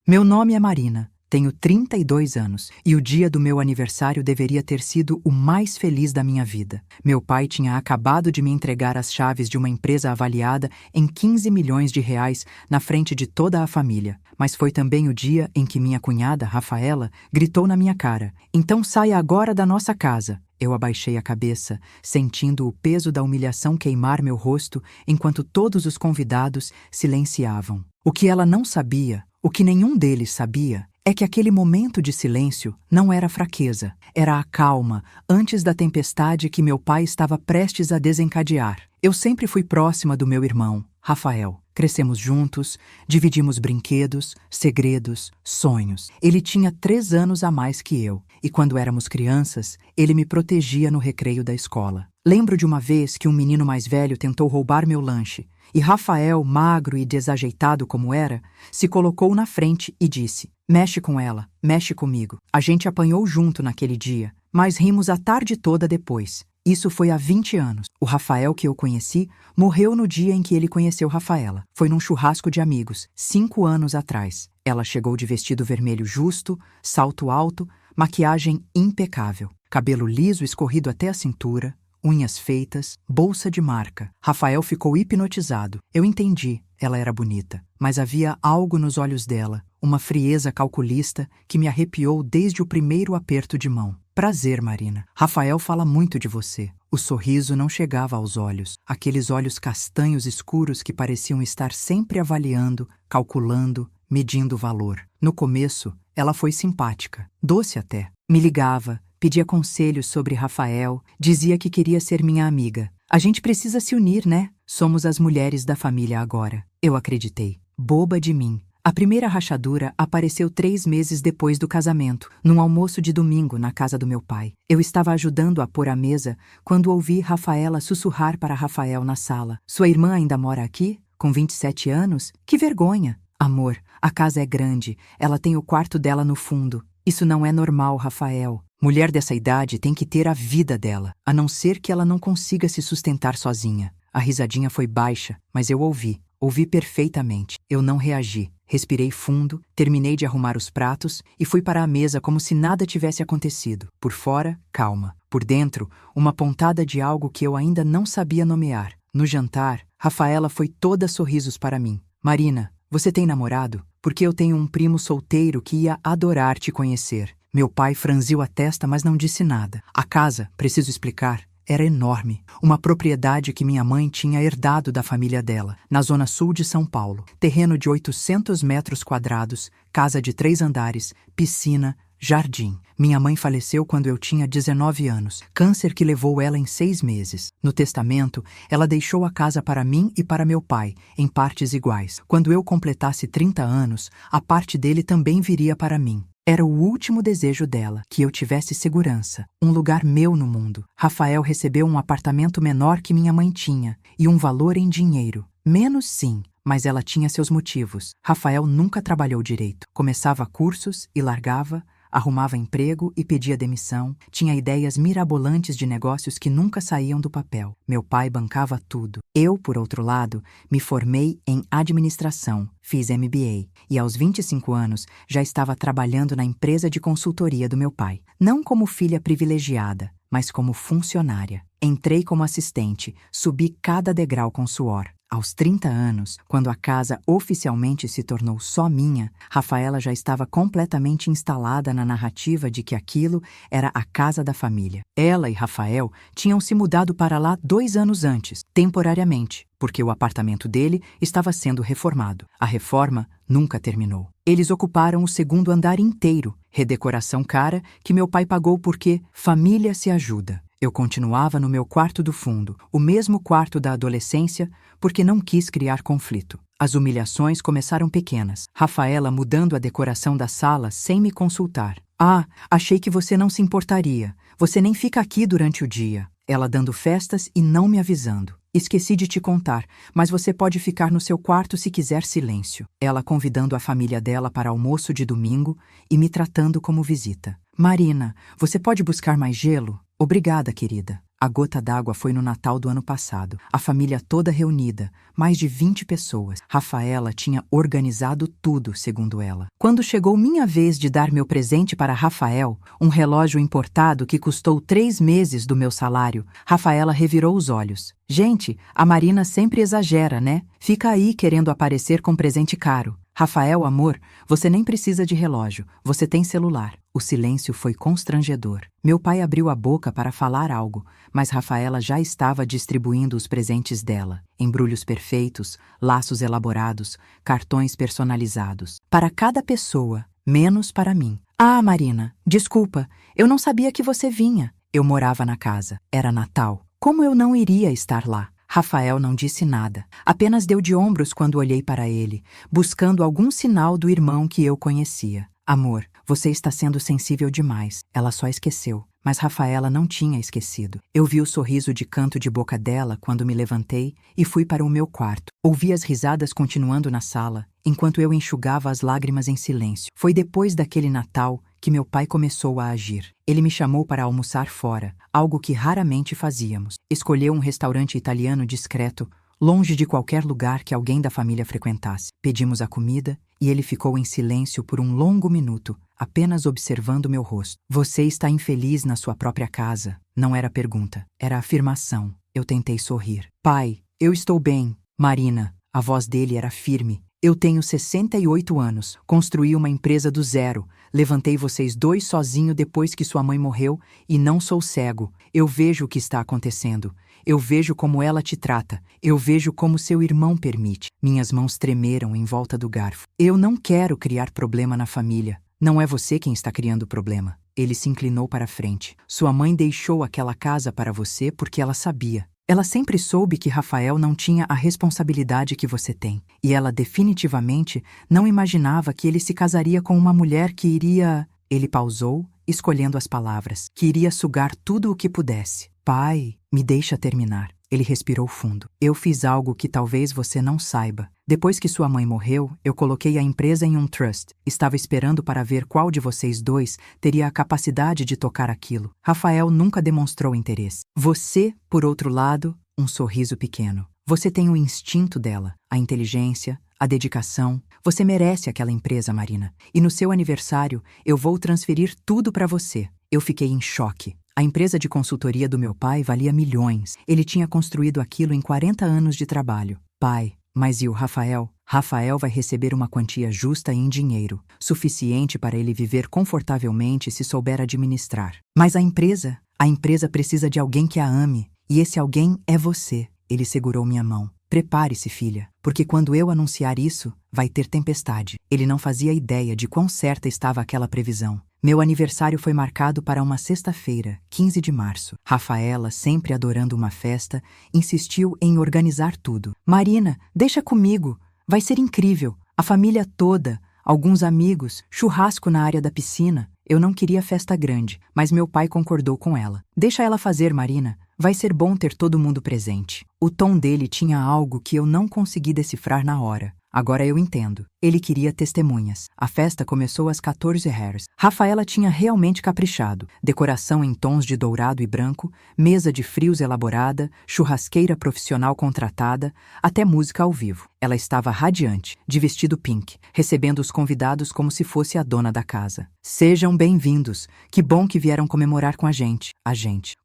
Meu nome é Marina, tenho 32 anos e o dia do meu aniversário deveria ter sido o mais feliz da minha vida. Meu pai tinha acabado de me entregar as chaves de uma empresa avaliada em 15 milhões de reais na frente de toda a família. Mas foi também o dia em que minha cunhada, Rafaela, gritou na minha cara: "Então saia agora da nossa casa." Eu abaixei a cabeça, sentindo o peso da humilhação queimar meu rosto enquanto todos os convidados silenciavam. O que ela não sabia, o que nenhum deles sabia, é que aquele momento de silêncio não era fraqueza, era a calma antes da tempestade que meu pai estava prestes a desencadear. Eu sempre fui próxima do meu irmão, Rafael. Crescemos juntos, dividimos brinquedos, segredos, sonhos. Ele tinha 3 anos a mais que eu, e quando éramos crianças, ele me protegia no recreio da escola. Lembro de uma vez que um menino mais velho tentou roubar meu lanche, e Rafael, magro e desajeitado como era, se colocou na frente e disse: "Mexe com ela, mexe comigo." A gente apanhou junto naquele dia, mas rimos a tarde toda depois. Isso foi há 20 anos. O Rafael que eu conheci morreu no dia em que ele conheceu Rafaela. Foi num churrasco de amigos, 5 anos atrás. Ela chegou de vestido vermelho justo, salto alto, maquiagem impecável, cabelo liso escorrido até a cintura, unhas feitas, bolsa de marca. Rafael ficou hipnotizado. Eu entendi, ela era bonita, mas havia algo nos olhos dela, uma frieza calculista que me arrepiou desde o primeiro aperto de mão. "Prazer, Marina. Rafael fala muito de você." O sorriso não chegava aos olhos, aqueles olhos castanhos escuros que pareciam estar sempre avaliando, calculando, medindo o valor. No começo, ela foi simpática, doce até. Me ligava, pedia conselhos sobre Rafael, dizia que queria ser minha amiga. "A gente precisa se unir, né? Somos as mulheres da família agora." Eu acreditei. Boba de mim. A primeira rachadura apareceu 3 meses depois do casamento, num almoço de domingo na casa do meu pai. Eu estava ajudando a pôr a mesa quando ouvi Rafaela sussurrar para Rafael na sala: "Sua irmã ainda mora aqui? Com 27 anos? Que vergonha!" "Amor, a casa é grande, ela tem o quarto dela no fundo." "Isso não é normal, Rafael. Mulher dessa idade tem que ter a vida dela, a não ser que ela não consiga se sustentar sozinha." A risadinha foi baixa, mas eu ouvi perfeitamente. Eu não reagi. Respirei fundo, terminei de arrumar os pratos e fui para a mesa como se nada tivesse acontecido. Por fora, calma. Por dentro, uma pontada de algo que eu ainda não sabia nomear. No jantar, Rafaela foi toda sorrisos para mim. "Marina, você tem namorado? Porque eu tenho um primo solteiro que ia adorar te conhecer." Meu pai franziu a testa, mas não disse nada. A casa, preciso explicar, era enorme. Uma propriedade que minha mãe tinha herdado da família dela, na zona sul de São Paulo. Terreno de 800 metros quadrados, casa de 3 andares, piscina, jardim. Minha mãe faleceu quando eu tinha 19 anos, câncer que levou ela em 6 meses. No testamento, ela deixou a casa para mim e para meu pai, em partes iguais. Quando eu completasse 30 anos, a parte dele também viria para mim. Era o último desejo dela, que eu tivesse segurança, um lugar meu no mundo. Rafael recebeu um apartamento menor que minha mãe tinha, e um valor em dinheiro. Menos sim, mas ela tinha seus motivos. Rafael nunca trabalhou direito. Começava cursos e largava, arrumava emprego e pedia demissão, tinha ideias mirabolantes de negócios que nunca saíam do papel. Meu pai bancava tudo. Eu, por outro lado, me formei em administração, fiz MBA e aos 25 anos já estava trabalhando na empresa de consultoria do meu pai. Não como filha privilegiada, mas como funcionária. Entrei como assistente, subi cada degrau com suor. Aos 30 anos, quando a casa oficialmente se tornou só minha, Rafaela já estava completamente instalada na narrativa de que aquilo era a casa da família. Ela e Rafael tinham se mudado para lá 2 anos antes, temporariamente, porque o apartamento dele estava sendo reformado. A reforma nunca terminou. Eles ocuparam o 2º andar inteiro, redecoração cara que meu pai pagou porque família se ajuda. Eu continuava no meu quarto do fundo, o mesmo quarto da adolescência, porque não quis criar conflito. As humilhações começaram pequenas. Rafaela mudando a decoração da sala sem me consultar. "Ah, achei que você não se importaria. Você nem fica aqui durante o dia." Ela dando festas e não me avisando. "Esqueci de te contar, mas você pode ficar no seu quarto se quiser silêncio." Ela convidando a família dela para almoço de domingo e me tratando como visita. "Marina, você pode buscar mais gelo?" "Obrigada, querida." A gota d'água foi no Natal do ano passado. A família toda reunida, mais de 20 pessoas. Rafaela tinha organizado tudo, segundo ela. Quando chegou minha vez de dar meu presente para Rafael, um relógio importado que custou 3 meses do meu salário, Rafaela revirou os olhos. Gente, a Marina sempre exagera, né? Fica aí querendo aparecer com presente caro. Rafael, amor, você nem precisa de relógio, você tem celular. O silêncio foi constrangedor. Meu pai abriu a boca para falar algo, mas Rafaela já estava distribuindo os presentes dela. Embrulhos perfeitos, laços elaborados, cartões personalizados. Para cada pessoa, menos para mim. Ah, Marina, desculpa, eu não sabia que você vinha. Eu morava na casa. Era Natal. Como eu não iria estar lá? Rafael não disse nada, apenas deu de ombros quando olhei para ele, buscando algum sinal do irmão que eu conhecia. Amor, você está sendo sensível demais. Ela só esqueceu, mas Rafaela não tinha esquecido. Eu vi o sorriso de canto de boca dela quando me levantei e fui para o meu quarto. Ouvi as risadas continuando na sala, enquanto eu enxugava as lágrimas em silêncio. Foi depois daquele Natal que meu pai começou a agir. Ele me chamou para almoçar fora, algo que raramente fazíamos. Escolheu um restaurante italiano discreto, longe de qualquer lugar que alguém da família frequentasse. Pedimos a comida e ele ficou em silêncio por um longo minuto, apenas observando meu rosto. Você está infeliz na sua própria casa. Não era pergunta, era afirmação. Eu tentei sorrir. Pai, eu estou bem. Marina, a voz dele era firme. Eu tenho 68 anos, construí uma empresa do zero, levantei vocês dois sozinho depois que sua mãe morreu e não sou cego. Eu vejo o que está acontecendo. Eu vejo como ela te trata. Eu vejo como seu irmão permite. Minhas mãos tremeram em volta do garfo. Eu não quero criar problema na família. Não é você quem está criando problema. Ele se inclinou para a frente. Sua mãe deixou aquela casa para você porque ela sabia. Ela sempre soube que Rafael não tinha a responsabilidade que você tem. E ela definitivamente não imaginava que ele se casaria com uma mulher que iria... Ele pausou, escolhendo as palavras. Que iria sugar tudo o que pudesse. Pai, me deixa terminar. Ele respirou fundo. Eu fiz algo que talvez você não saiba. Depois que sua mãe morreu, eu coloquei a empresa em um trust. Estava esperando para ver qual de vocês dois teria a capacidade de tocar aquilo. Rafael nunca demonstrou interesse. Você, por outro lado, um sorriso pequeno. Você tem o instinto dela, a inteligência, a dedicação. Você merece aquela empresa, Marina. E no seu aniversário, eu vou transferir tudo para você. Eu fiquei em choque. A empresa de consultoria do meu pai valia milhões. Ele tinha construído aquilo em 40 anos de trabalho. Pai, mas e o Rafael? Rafael vai receber uma quantia justa em dinheiro, suficiente para ele viver confortavelmente se souber administrar. Mas a empresa precisa de alguém que a ame, e esse alguém é você. Ele segurou minha mão. Prepare-se, filha, porque quando eu anunciar isso, vai ter tempestade. Ele não fazia ideia de quão certa estava aquela previsão. Meu aniversário foi marcado para uma sexta-feira, 15 de março. Rafaela, sempre adorando uma festa, insistiu em organizar tudo. Marina, deixa comigo. Vai ser incrível. A família toda, alguns amigos, churrasco na área da piscina. Eu não queria festa grande, mas meu pai concordou com ela. Deixa ela fazer, Marina. Vai ser bom ter todo mundo presente. O tom dele tinha algo que eu não consegui decifrar na hora. Agora eu entendo. Ele queria testemunhas. A festa começou às 14h. Rafaela tinha realmente caprichado. Decoração em tons de dourado e branco, mesa de frios elaborada, churrasqueira profissional contratada, até música ao vivo. Ela estava radiante, de vestido pink, recebendo os convidados como se fosse a dona da casa. Sejam bem-vindos. Que bom que vieram comemorar com a gente.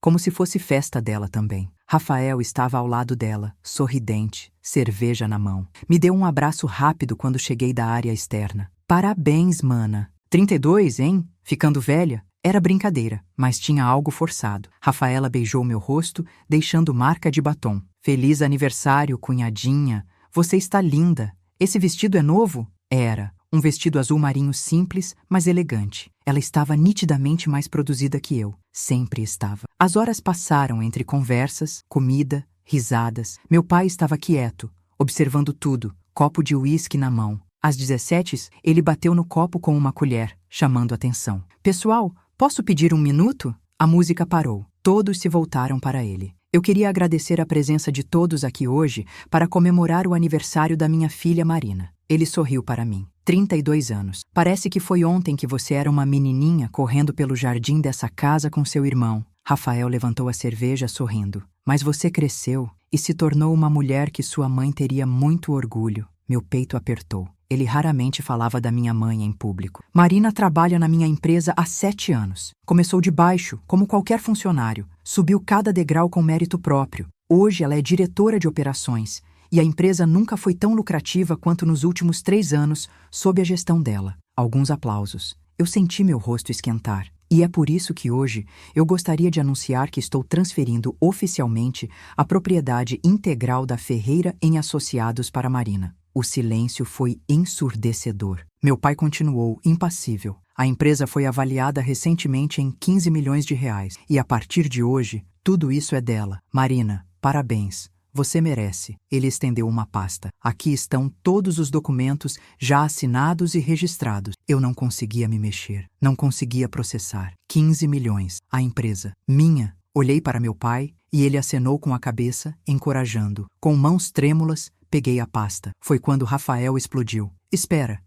Como se fosse festa dela também. Rafael estava ao lado dela, sorridente, cerveja na mão. Me deu um abraço rápido quando cheguei da área externa. Parabéns, mana. 32, hein? Ficando velha? Era brincadeira, mas tinha algo forçado. Rafaela beijou meu rosto, deixando marca de batom. Feliz aniversário, cunhadinha. Você está linda. Esse vestido é novo? Era. Um vestido azul marinho simples, mas elegante. Ela estava nitidamente mais produzida que eu. Sempre estava. As horas passaram entre conversas, comida, risadas. Meu pai estava quieto, observando tudo, copo de uísque na mão. Às 17h, ele bateu no copo com uma colher, chamando atenção. Pessoal, posso pedir um minuto? A música parou. Todos se voltaram para ele. Eu queria agradecer a presença de todos aqui hoje para comemorar o aniversário da minha filha Marina. Ele sorriu para mim. 32 anos. Parece que foi ontem que você era uma menininha correndo pelo jardim dessa casa com seu irmão. Rafael levantou a cerveja sorrindo. Mas você cresceu e se tornou uma mulher que sua mãe teria muito orgulho. Meu peito apertou. Ele raramente falava da minha mãe em público. Marina trabalha na minha empresa há 7 anos. Começou de baixo, como qualquer funcionário. Subiu cada degrau com mérito próprio. Hoje ela é diretora de operações. E a empresa nunca foi tão lucrativa quanto nos últimos 3 anos, sob a gestão dela. Alguns aplausos. Eu senti meu rosto esquentar. E é por isso que hoje eu gostaria de anunciar que estou transferindo oficialmente a propriedade integral da Ferreira em Associados para Marina. O silêncio foi ensurdecedor. Meu pai continuou, impassível. A empresa foi avaliada recentemente em 15 milhões de reais. E a partir de hoje, tudo isso é dela. Marina, parabéns. Você merece. Ele estendeu uma pasta. Aqui estão todos os documentos já assinados e registrados. Eu não conseguia me mexer. Não conseguia processar. 15 milhões. A empresa. Minha. Olhei para meu pai e ele acenou com a cabeça, encorajando. Com mãos trêmulas, peguei a pasta. Foi quando Rafael explodiu. Espera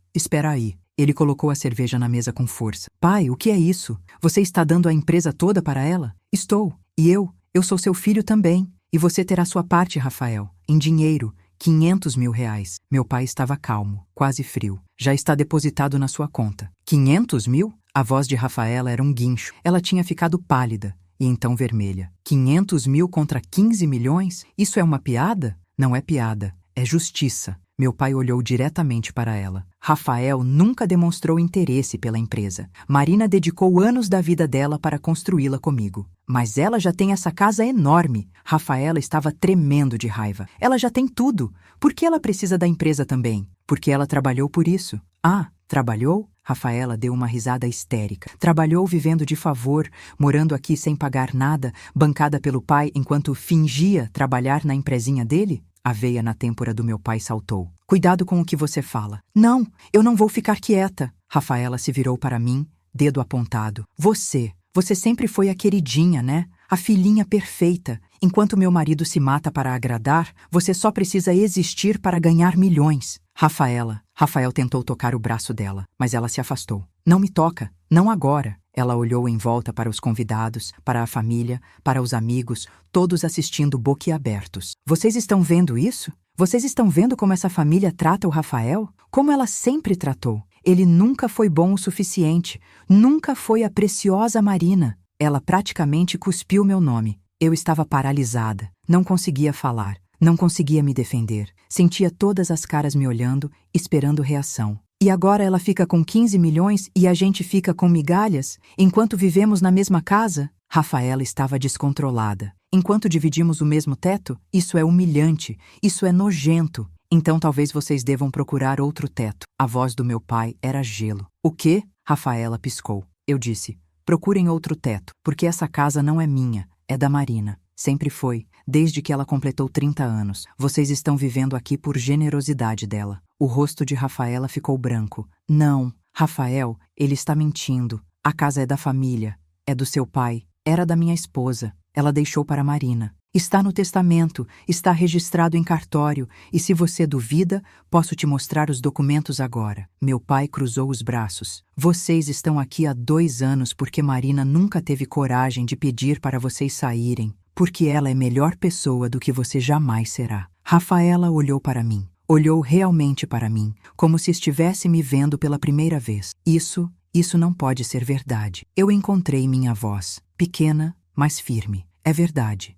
aí. Ele colocou a cerveja na mesa com força. Pai, o que é isso? Você está dando a empresa toda para ela? Estou. E eu sou seu filho também. E você terá sua parte, Rafael, em dinheiro, 500 mil reais. Meu pai estava calmo, quase frio. Já está depositado na sua conta. 500 mil? A voz de Rafaela era um guincho. Ela tinha ficado pálida e então vermelha. 500 mil contra 15 milhões? Isso é uma piada? Não é piada, é justiça. Meu pai olhou diretamente para ela. Rafael nunca demonstrou interesse pela empresa. Marina dedicou anos da vida dela para construí-la comigo. Mas ela já tem essa casa enorme. Rafaela estava tremendo de raiva. Ela já tem tudo. Por que ela precisa da empresa também? Porque ela trabalhou por isso. Ah, trabalhou? Rafaela deu uma risada histérica. Trabalhou vivendo de favor, morando aqui sem pagar nada, bancada pelo pai enquanto fingia trabalhar na empresinha dele? A veia na têmpora do meu pai saltou. Cuidado com o que você fala. Não, eu não vou ficar quieta. Rafaela se virou para mim, dedo apontado. Você sempre foi a queridinha, né? A filhinha perfeita. Enquanto meu marido se mata para agradar, você só precisa existir para ganhar milhões. Rafael tentou tocar o braço dela, mas ela se afastou. Não me toca, não agora. Ela olhou em volta para os convidados, para a família, para os amigos, todos assistindo boquiabertos. Vocês estão vendo isso? Vocês estão vendo como essa família trata o Rafael? Como ela sempre tratou. Ele nunca foi bom o suficiente. Nunca foi a preciosa Marina. Ela praticamente cuspiu meu nome. Eu estava paralisada. Não conseguia falar. Não conseguia me defender. Sentia todas as caras me olhando, esperando reação. E agora ela fica com 15 milhões e a gente fica com migalhas, enquanto vivemos na mesma casa? Rafaela estava descontrolada. Enquanto dividimos o mesmo teto, isso é humilhante, isso é nojento. Então talvez vocês devam procurar outro teto. A voz do meu pai era gelo. O quê? Rafaela piscou. Eu disse, procurem outro teto, porque essa casa não é minha, é da Marina. Sempre foi, desde que ela completou 30 anos. Vocês estão vivendo aqui por generosidade dela. O rosto de Rafaela ficou branco. Não, Rafael, ele está mentindo. A casa é da família, é do seu pai, era da minha esposa. Ela deixou para Marina. Está no testamento, está registrado em cartório, e se você duvida, posso te mostrar os documentos agora. Meu pai cruzou os braços. Vocês estão aqui há 2 anos porque Marina nunca teve coragem de pedir para vocês saírem, porque ela é melhor pessoa do que você jamais será. Rafaela olhou para mim. Olhou realmente para mim, como se estivesse me vendo pela primeira vez. Isso não pode ser verdade. Eu encontrei minha voz, pequena, mas firme. É verdade.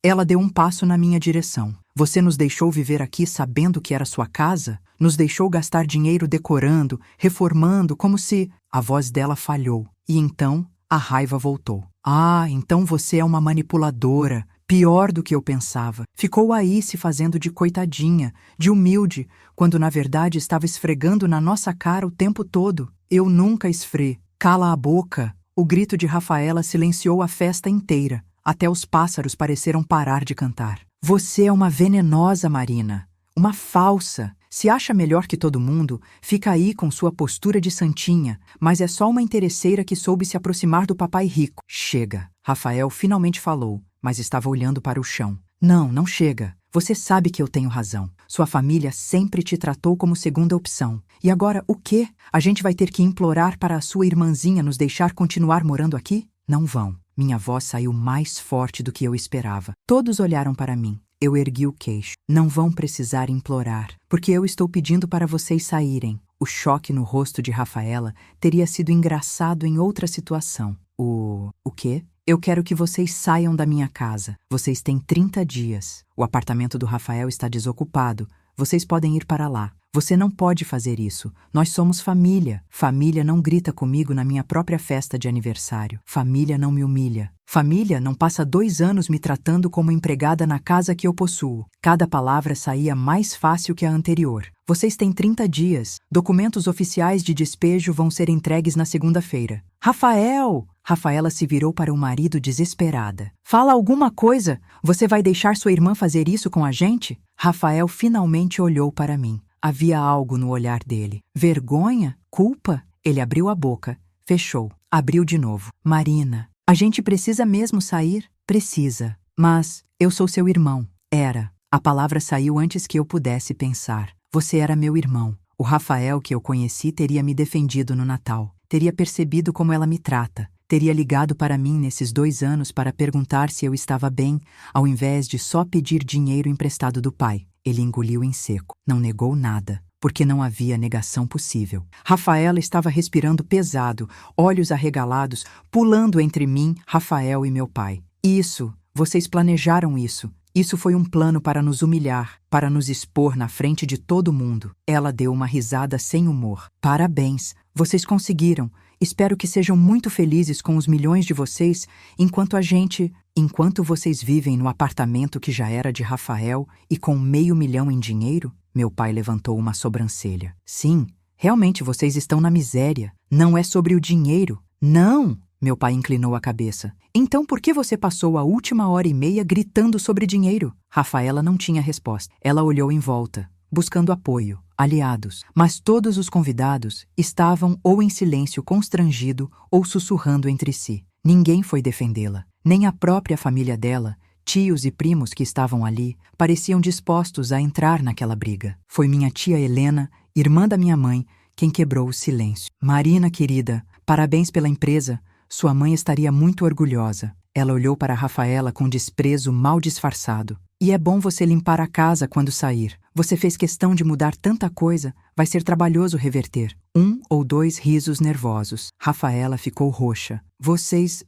Ela deu um passo na minha direção. Você nos deixou viver aqui sabendo que era sua casa? Nos deixou gastar dinheiro decorando, reformando, como se... A voz dela falhou. E então, a raiva voltou. Ah, então você é uma manipuladora. Pior do que eu pensava. Ficou aí se fazendo de coitadinha, de humilde, quando na verdade estava esfregando na nossa cara o tempo todo. Eu nunca esfre. Cala a boca. O grito de Rafaela silenciou a festa inteira. Até os pássaros pareceram parar de cantar. Você é uma venenosa, Marina. Uma falsa. Se acha melhor que todo mundo, fica aí com sua postura de santinha, mas é só uma interesseira que soube se aproximar do papai rico. Chega. Rafael finalmente falou, mas estava olhando para o chão. Não chega. Você sabe que eu tenho razão. Sua família sempre te tratou como segunda opção. E agora, o quê? A gente vai ter que implorar para a sua irmãzinha nos deixar continuar morando aqui? Não vão. Minha voz saiu mais forte do que eu esperava. Todos olharam para mim. Eu ergui o queixo. Não vão precisar implorar, porque eu estou pedindo para vocês saírem. O choque no rosto de Rafaela teria sido engraçado em outra situação. O quê? Eu quero que vocês saiam da minha casa. Vocês têm 30 dias. O apartamento do Rafael está desocupado. Vocês podem ir para lá. Você não pode fazer isso. Nós somos família. Família não grita comigo na minha própria festa de aniversário. Família não me humilha. Família não passa 2 anos me tratando como empregada na casa que eu possuo. Cada palavra saía mais fácil que a anterior. Vocês têm 30 dias. Documentos oficiais de despejo vão ser entregues na segunda-feira. Rafael! Rafaela se virou para o marido desesperada. Fala alguma coisa! Você vai deixar sua irmã fazer isso com a gente? Rafael finalmente olhou para mim. Havia algo no olhar dele. Vergonha? Culpa? Ele abriu a boca, fechou, abriu de novo. Marina, a gente precisa mesmo sair? Precisa. Mas eu sou seu irmão. Era. A palavra saiu antes que eu pudesse pensar. Você era meu irmão. O Rafael que eu conheci teria me defendido no Natal. Teria percebido como ela me trata. Teria ligado para mim nesses 2 anos para perguntar se eu estava bem, ao invés de só pedir dinheiro emprestado do pai. Ele engoliu em seco. Não negou nada, porque não havia negação possível. Rafaela estava respirando pesado, olhos arregalados, pulando entre mim, Rafael e meu pai. Isso, vocês planejaram isso. Isso foi um plano para nos humilhar, para nos expor na frente de todo mundo. Ela deu uma risada sem humor. Parabéns, vocês conseguiram. Espero que sejam muito felizes com os milhões de vocês, enquanto vocês vivem no apartamento que já era de Rafael e com $500 mil em dinheiro. Meu pai levantou uma sobrancelha. Sim, realmente vocês estão na miséria. Não é sobre o dinheiro. Não! Meu pai inclinou a cabeça. Então por que você passou a última 1h30 gritando sobre dinheiro? Rafaela não tinha resposta. Ela olhou em volta, buscando apoio, aliados. Mas todos os convidados estavam ou em silêncio constrangido ou sussurrando entre si. Ninguém foi defendê-la. Nem a própria família dela, tios e primos que estavam ali, pareciam dispostos a entrar naquela briga. Foi minha tia Helena, irmã da minha mãe, quem quebrou o silêncio. Marina, querida, parabéns pela empresa. Sua mãe estaria muito orgulhosa. Ela olhou para Rafaela com desprezo mal disfarçado. E é bom você limpar a casa quando sair. Você fez questão de mudar tanta coisa. Vai ser trabalhoso reverter. 1 ou 2 risos nervosos. Rafaela ficou roxa. Vocês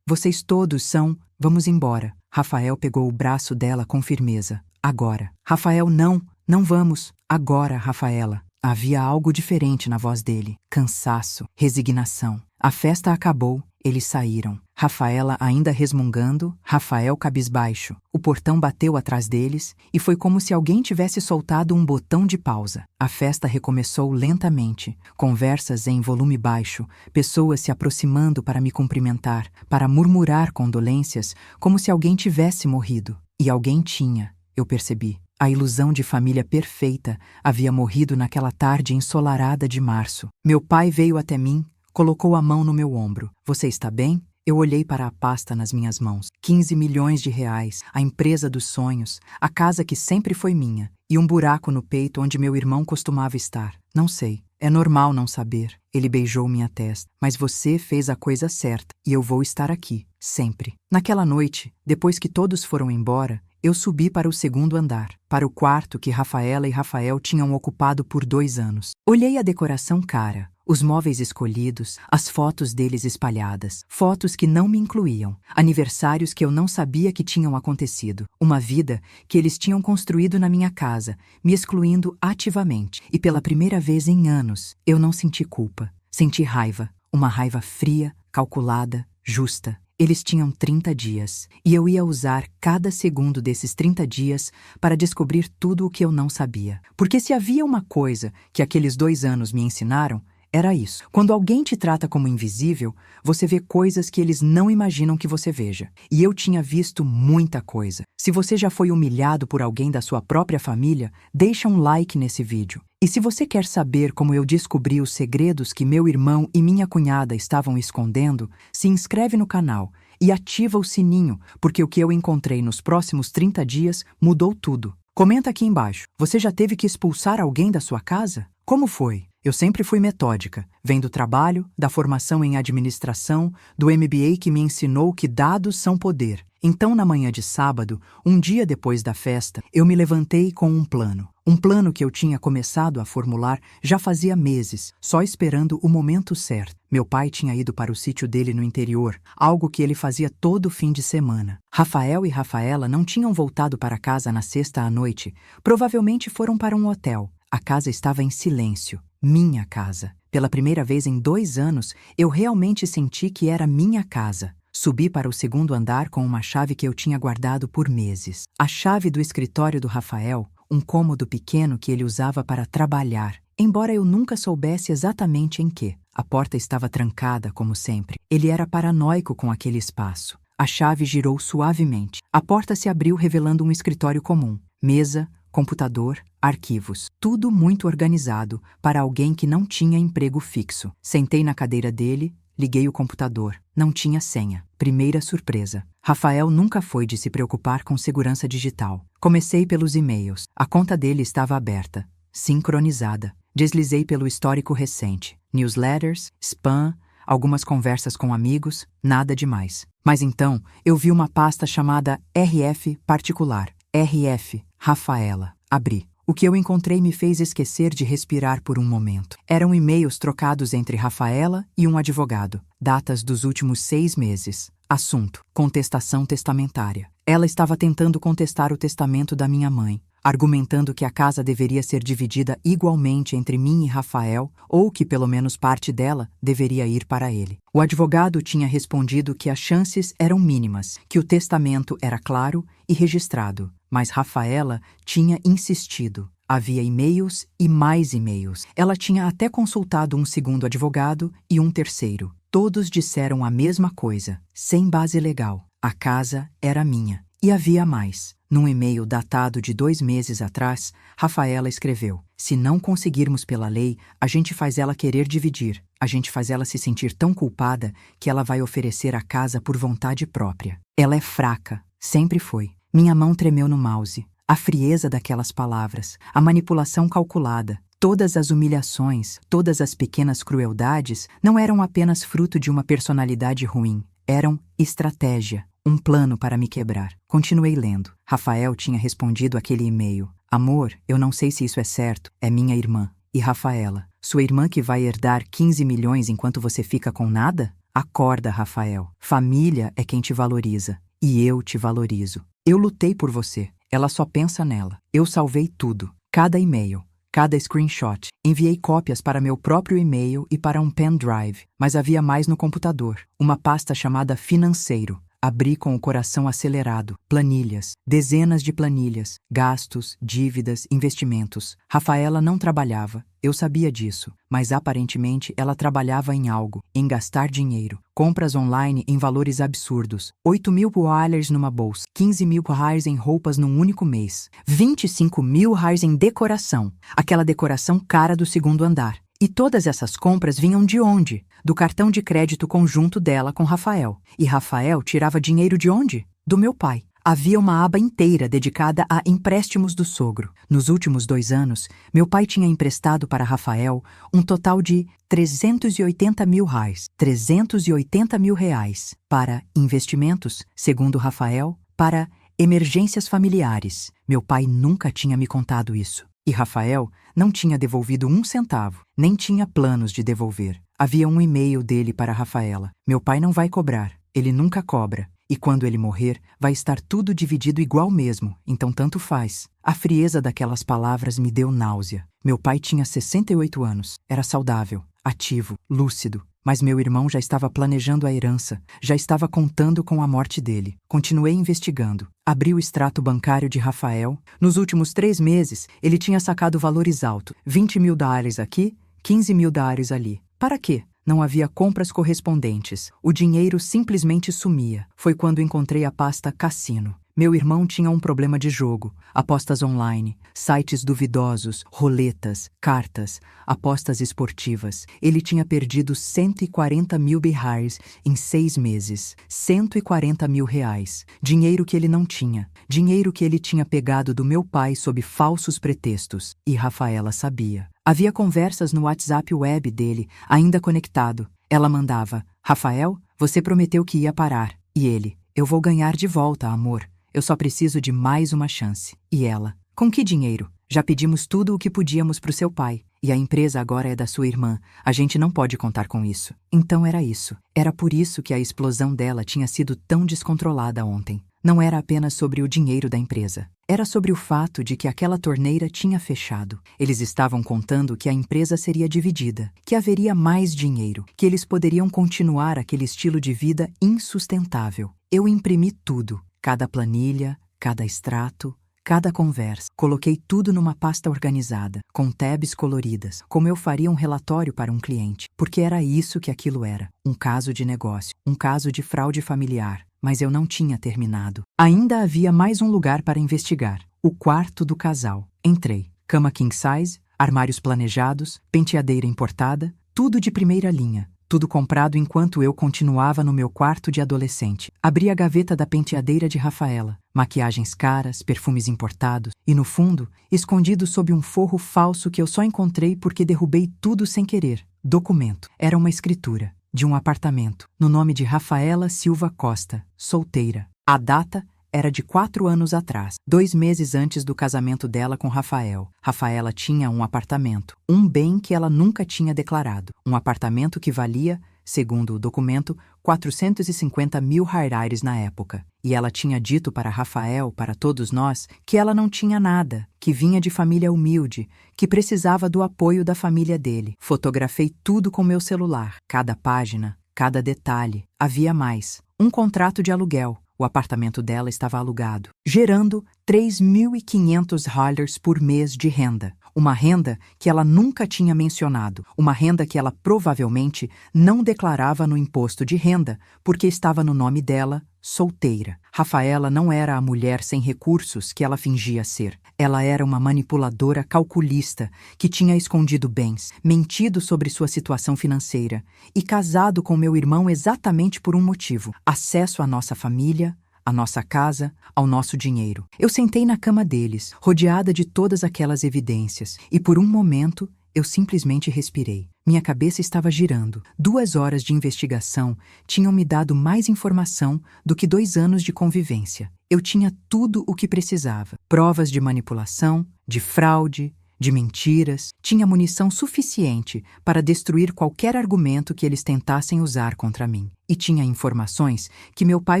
todos são... Vamos embora. Rafael pegou o braço dela com firmeza. Agora. Rafael, não vamos. Agora, Rafaela. Havia algo diferente na voz dele. Cansaço, resignação. A festa acabou. Eles saíram. Rafaela ainda resmungando, Rafael cabisbaixo. O portão bateu atrás deles e foi como se alguém tivesse soltado um botão de pausa. A festa recomeçou lentamente. Conversas em volume baixo, pessoas se aproximando para me cumprimentar, para murmurar condolências, como se alguém tivesse morrido. E alguém tinha, eu percebi. A ilusão de família perfeita havia morrido naquela tarde ensolarada de março. Meu pai veio até mim, colocou a mão no meu ombro. Você está bem? Eu olhei para a pasta nas minhas mãos. 15 milhões de reais, a empresa dos sonhos, a casa que sempre foi minha, e um buraco no peito onde meu irmão costumava estar. Não sei. É normal não saber. Ele beijou minha testa. Mas você fez a coisa certa, e eu vou estar aqui, sempre. Naquela noite, depois que todos foram embora, eu subi para o 2º andar, para o quarto que Rafaela e Rafael tinham ocupado por 2 anos. Olhei a decoração cara, os móveis escolhidos, as fotos deles espalhadas, fotos que não me incluíam, aniversários que eu não sabia que tinham acontecido, uma vida que eles tinham construído na minha casa, me excluindo ativamente. E pela primeira vez em anos, eu não senti culpa. Senti raiva, uma raiva fria, calculada, justa. Eles tinham 30 dias, e eu ia usar cada segundo desses 30 dias para descobrir tudo o que eu não sabia. Porque se havia uma coisa que aqueles 2 anos me ensinaram, era isso. Quando alguém te trata como invisível, você vê coisas que eles não imaginam que você veja. E eu tinha visto muita coisa. Se você já foi humilhado por alguém da sua própria família, deixa um like nesse vídeo. E se você quer saber como eu descobri os segredos que meu irmão e minha cunhada estavam escondendo, se inscreve no canal e ativa o sininho, porque o que eu encontrei nos próximos 30 dias mudou tudo. Comenta aqui embaixo. Você já teve que expulsar alguém da sua casa? Como foi? Eu sempre fui metódica, vem do trabalho, da formação em administração, do MBA que me ensinou que dados são poder. Então, na manhã de sábado, um dia depois da festa, eu me levantei com um plano. Um plano que eu tinha começado a formular já fazia meses, só esperando o momento certo. Meu pai tinha ido para o sítio dele no interior, algo que ele fazia todo fim de semana. Rafael e Rafaela não tinham voltado para casa na sexta à noite, provavelmente foram para um hotel. A casa estava em silêncio. Minha casa. Pela primeira vez em 2 anos, eu realmente senti que era minha casa. Subi para o segundo andar com uma chave que eu tinha guardado por meses. A chave do escritório do Rafael, um cômodo pequeno que ele usava para trabalhar. Embora eu nunca soubesse exatamente em que. A porta estava trancada, como sempre. Ele era paranoico com aquele espaço. A chave girou suavemente. A porta se abriu revelando um escritório comum. Mesa, computador, arquivos. Tudo muito organizado para alguém que não tinha emprego fixo. Sentei na cadeira dele, liguei o computador. Não tinha senha. Primeira surpresa. Rafael nunca foi de se preocupar com segurança digital. Comecei pelos e-mails. A conta dele estava aberta, sincronizada. Deslizei pelo histórico recente. Newsletters, spam, algumas conversas com amigos, nada demais. Mas então, eu vi uma pasta chamada RF particular. RF, Rafaela. Abri. O que eu encontrei me fez esquecer de respirar por um momento. Eram e-mails trocados entre Rafaela e um advogado. Datas dos últimos 6 meses. Assunto: contestação testamentária. Ela estava tentando contestar o testamento da minha mãe, argumentando que a casa deveria ser dividida igualmente entre mim e Rafael, ou que pelo menos parte dela deveria ir para ele. O advogado tinha respondido que as chances eram mínimas, que o testamento era claro e registrado, mas Rafaela tinha insistido. Havia e-mails e mais e-mails. Ela tinha até consultado um segundo advogado e um terceiro. Todos disseram a mesma coisa, sem base legal. A casa era minha. E havia mais. Num e-mail datado de 2 meses atrás, Rafaela escreveu: se não conseguirmos pela lei, a gente faz ela querer dividir. A gente faz ela se sentir tão culpada que ela vai oferecer a casa por vontade própria. Ela é fraca. Sempre foi. Minha mão tremeu no mouse. A frieza daquelas palavras, a manipulação calculada, todas as humilhações, todas as pequenas crueldades não eram apenas fruto de uma personalidade ruim. Eram estratégia, um plano para me quebrar. Continuei lendo. Rafael tinha respondido aquele e-mail. Amor, eu não sei se isso é certo, é minha irmã. E Rafaela, sua irmã que vai herdar 15 milhões enquanto você fica com nada? Acorda, Rafael. Família é quem te valoriza. E eu te valorizo. Eu lutei por você. Ela só pensa nela. Eu salvei tudo. Cada e-mail, cada screenshot. Enviei cópias para meu próprio e-mail e para um pendrive. Mas havia mais no computador. Uma pasta chamada Financeiro. Abri com o coração acelerado. Planilhas. Dezenas de planilhas. Gastos, dívidas, investimentos. Rafaela não trabalhava. Eu sabia disso. Mas aparentemente ela trabalhava em algo. Em gastar dinheiro. Compras online em valores absurdos. 8 mil reais numa bolsa. 15 mil reais em roupas num único mês. 25 mil reais em decoração. Aquela decoração cara do segundo andar. E todas essas compras vinham de onde? Do cartão de crédito conjunto dela com Rafael. E Rafael tirava dinheiro de onde? Do meu pai. Havia uma aba inteira dedicada a empréstimos do sogro. Nos últimos 2 anos, meu pai tinha emprestado para Rafael um total de 380 mil reais. 380 mil reais. Para investimentos, segundo Rafael, para emergências familiares. Meu pai nunca tinha me contado isso. E Rafael não tinha devolvido 1 centavo, nem tinha planos de devolver. Havia um e-mail dele para Rafaela. Meu pai não vai cobrar, ele nunca cobra. E quando ele morrer, vai estar tudo dividido igual mesmo, então tanto faz. A frieza daquelas palavras me deu náusea. Meu pai tinha 68 anos, era saudável, ativo, lúcido. Mas meu irmão já estava planejando a herança, já estava contando com a morte dele. Continuei investigando. Abri o extrato bancário de Rafael. Nos últimos 3 meses, ele tinha sacado valores altos. 20 mil reais aqui, 15 mil reais ali. Para quê? Não havia compras correspondentes. O dinheiro simplesmente sumia. Foi quando encontrei a pasta Cassino. Meu irmão tinha um problema de jogo, apostas online, sites duvidosos, roletas, cartas, apostas esportivas. Ele tinha perdido 140 mil birrais em 6 meses. 140 mil reais. Dinheiro que ele não tinha. Dinheiro que ele tinha pegado do meu pai sob falsos pretextos. E Rafaela sabia. Havia conversas no WhatsApp web dele, ainda conectado. Ela mandava: Rafael, você prometeu que ia parar. E ele: eu vou ganhar de volta, amor. Eu só preciso de mais uma chance. E ela: com que dinheiro? Já pedimos tudo o que podíamos pro seu pai. E a empresa agora é da sua irmã. A gente não pode contar com isso. Então era isso. Era por isso que a explosão dela tinha sido tão descontrolada ontem. Não era apenas sobre o dinheiro da empresa. Era sobre o fato de que aquela torneira tinha fechado. Eles estavam contando que a empresa seria dividida, que haveria mais dinheiro, que eles poderiam continuar aquele estilo de vida insustentável. Eu imprimi tudo. Cada planilha, cada extrato, cada conversa. Coloquei tudo numa pasta organizada, com tabs coloridas, como eu faria um relatório para um cliente. Porque era isso que aquilo era. Um caso de negócio, um caso de fraude familiar. Mas eu não tinha terminado. Ainda havia mais um lugar para investigar. O quarto do casal. Entrei. Cama king size, armários planejados, penteadeira importada, tudo de primeira linha. Tudo comprado enquanto eu continuava no meu quarto de adolescente. Abri a gaveta da penteadeira de Rafaela. Maquiagens caras, perfumes importados. E no fundo, escondido sob um forro falso que eu só encontrei porque derrubei tudo sem querer. Documento. Era uma escritura. De um apartamento, no nome de Rafaela Silva Costa, solteira. A data era de 4 anos atrás, 2 meses antes do casamento dela com Rafael. Rafaela tinha um apartamento, um bem que ela nunca tinha declarado. Um apartamento que valia, segundo o documento, 450 mil reais na época. E ela tinha dito para Rafael, para todos nós, que ela não tinha nada, que vinha de família humilde, que precisava do apoio da família dele. Fotografei tudo com meu celular, cada página, cada detalhe. Havia mais. Um contrato de aluguel. O apartamento dela estava alugado, gerando 3.500 dollars por mês de renda. Uma renda que ela nunca tinha mencionado. Uma renda que ela provavelmente não declarava no imposto de renda, porque estava no nome dela, solteira. Rafaela não era a mulher sem recursos que ela fingia ser. Ela era uma manipuladora calculista que tinha escondido bens, mentido sobre sua situação financeira e casado com meu irmão exatamente por um motivo: acesso à nossa família, à nossa casa, ao nosso dinheiro. Eu sentei na cama deles, rodeada de todas aquelas evidências, e por um momento eu simplesmente respirei. Minha cabeça estava girando. 2 horas de investigação tinham me dado mais informação do que 2 anos de convivência. Eu tinha tudo o que precisava. Provas de manipulação, de fraude, de mentiras. Tinha munição suficiente para destruir qualquer argumento que eles tentassem usar contra mim. E tinha informações que meu pai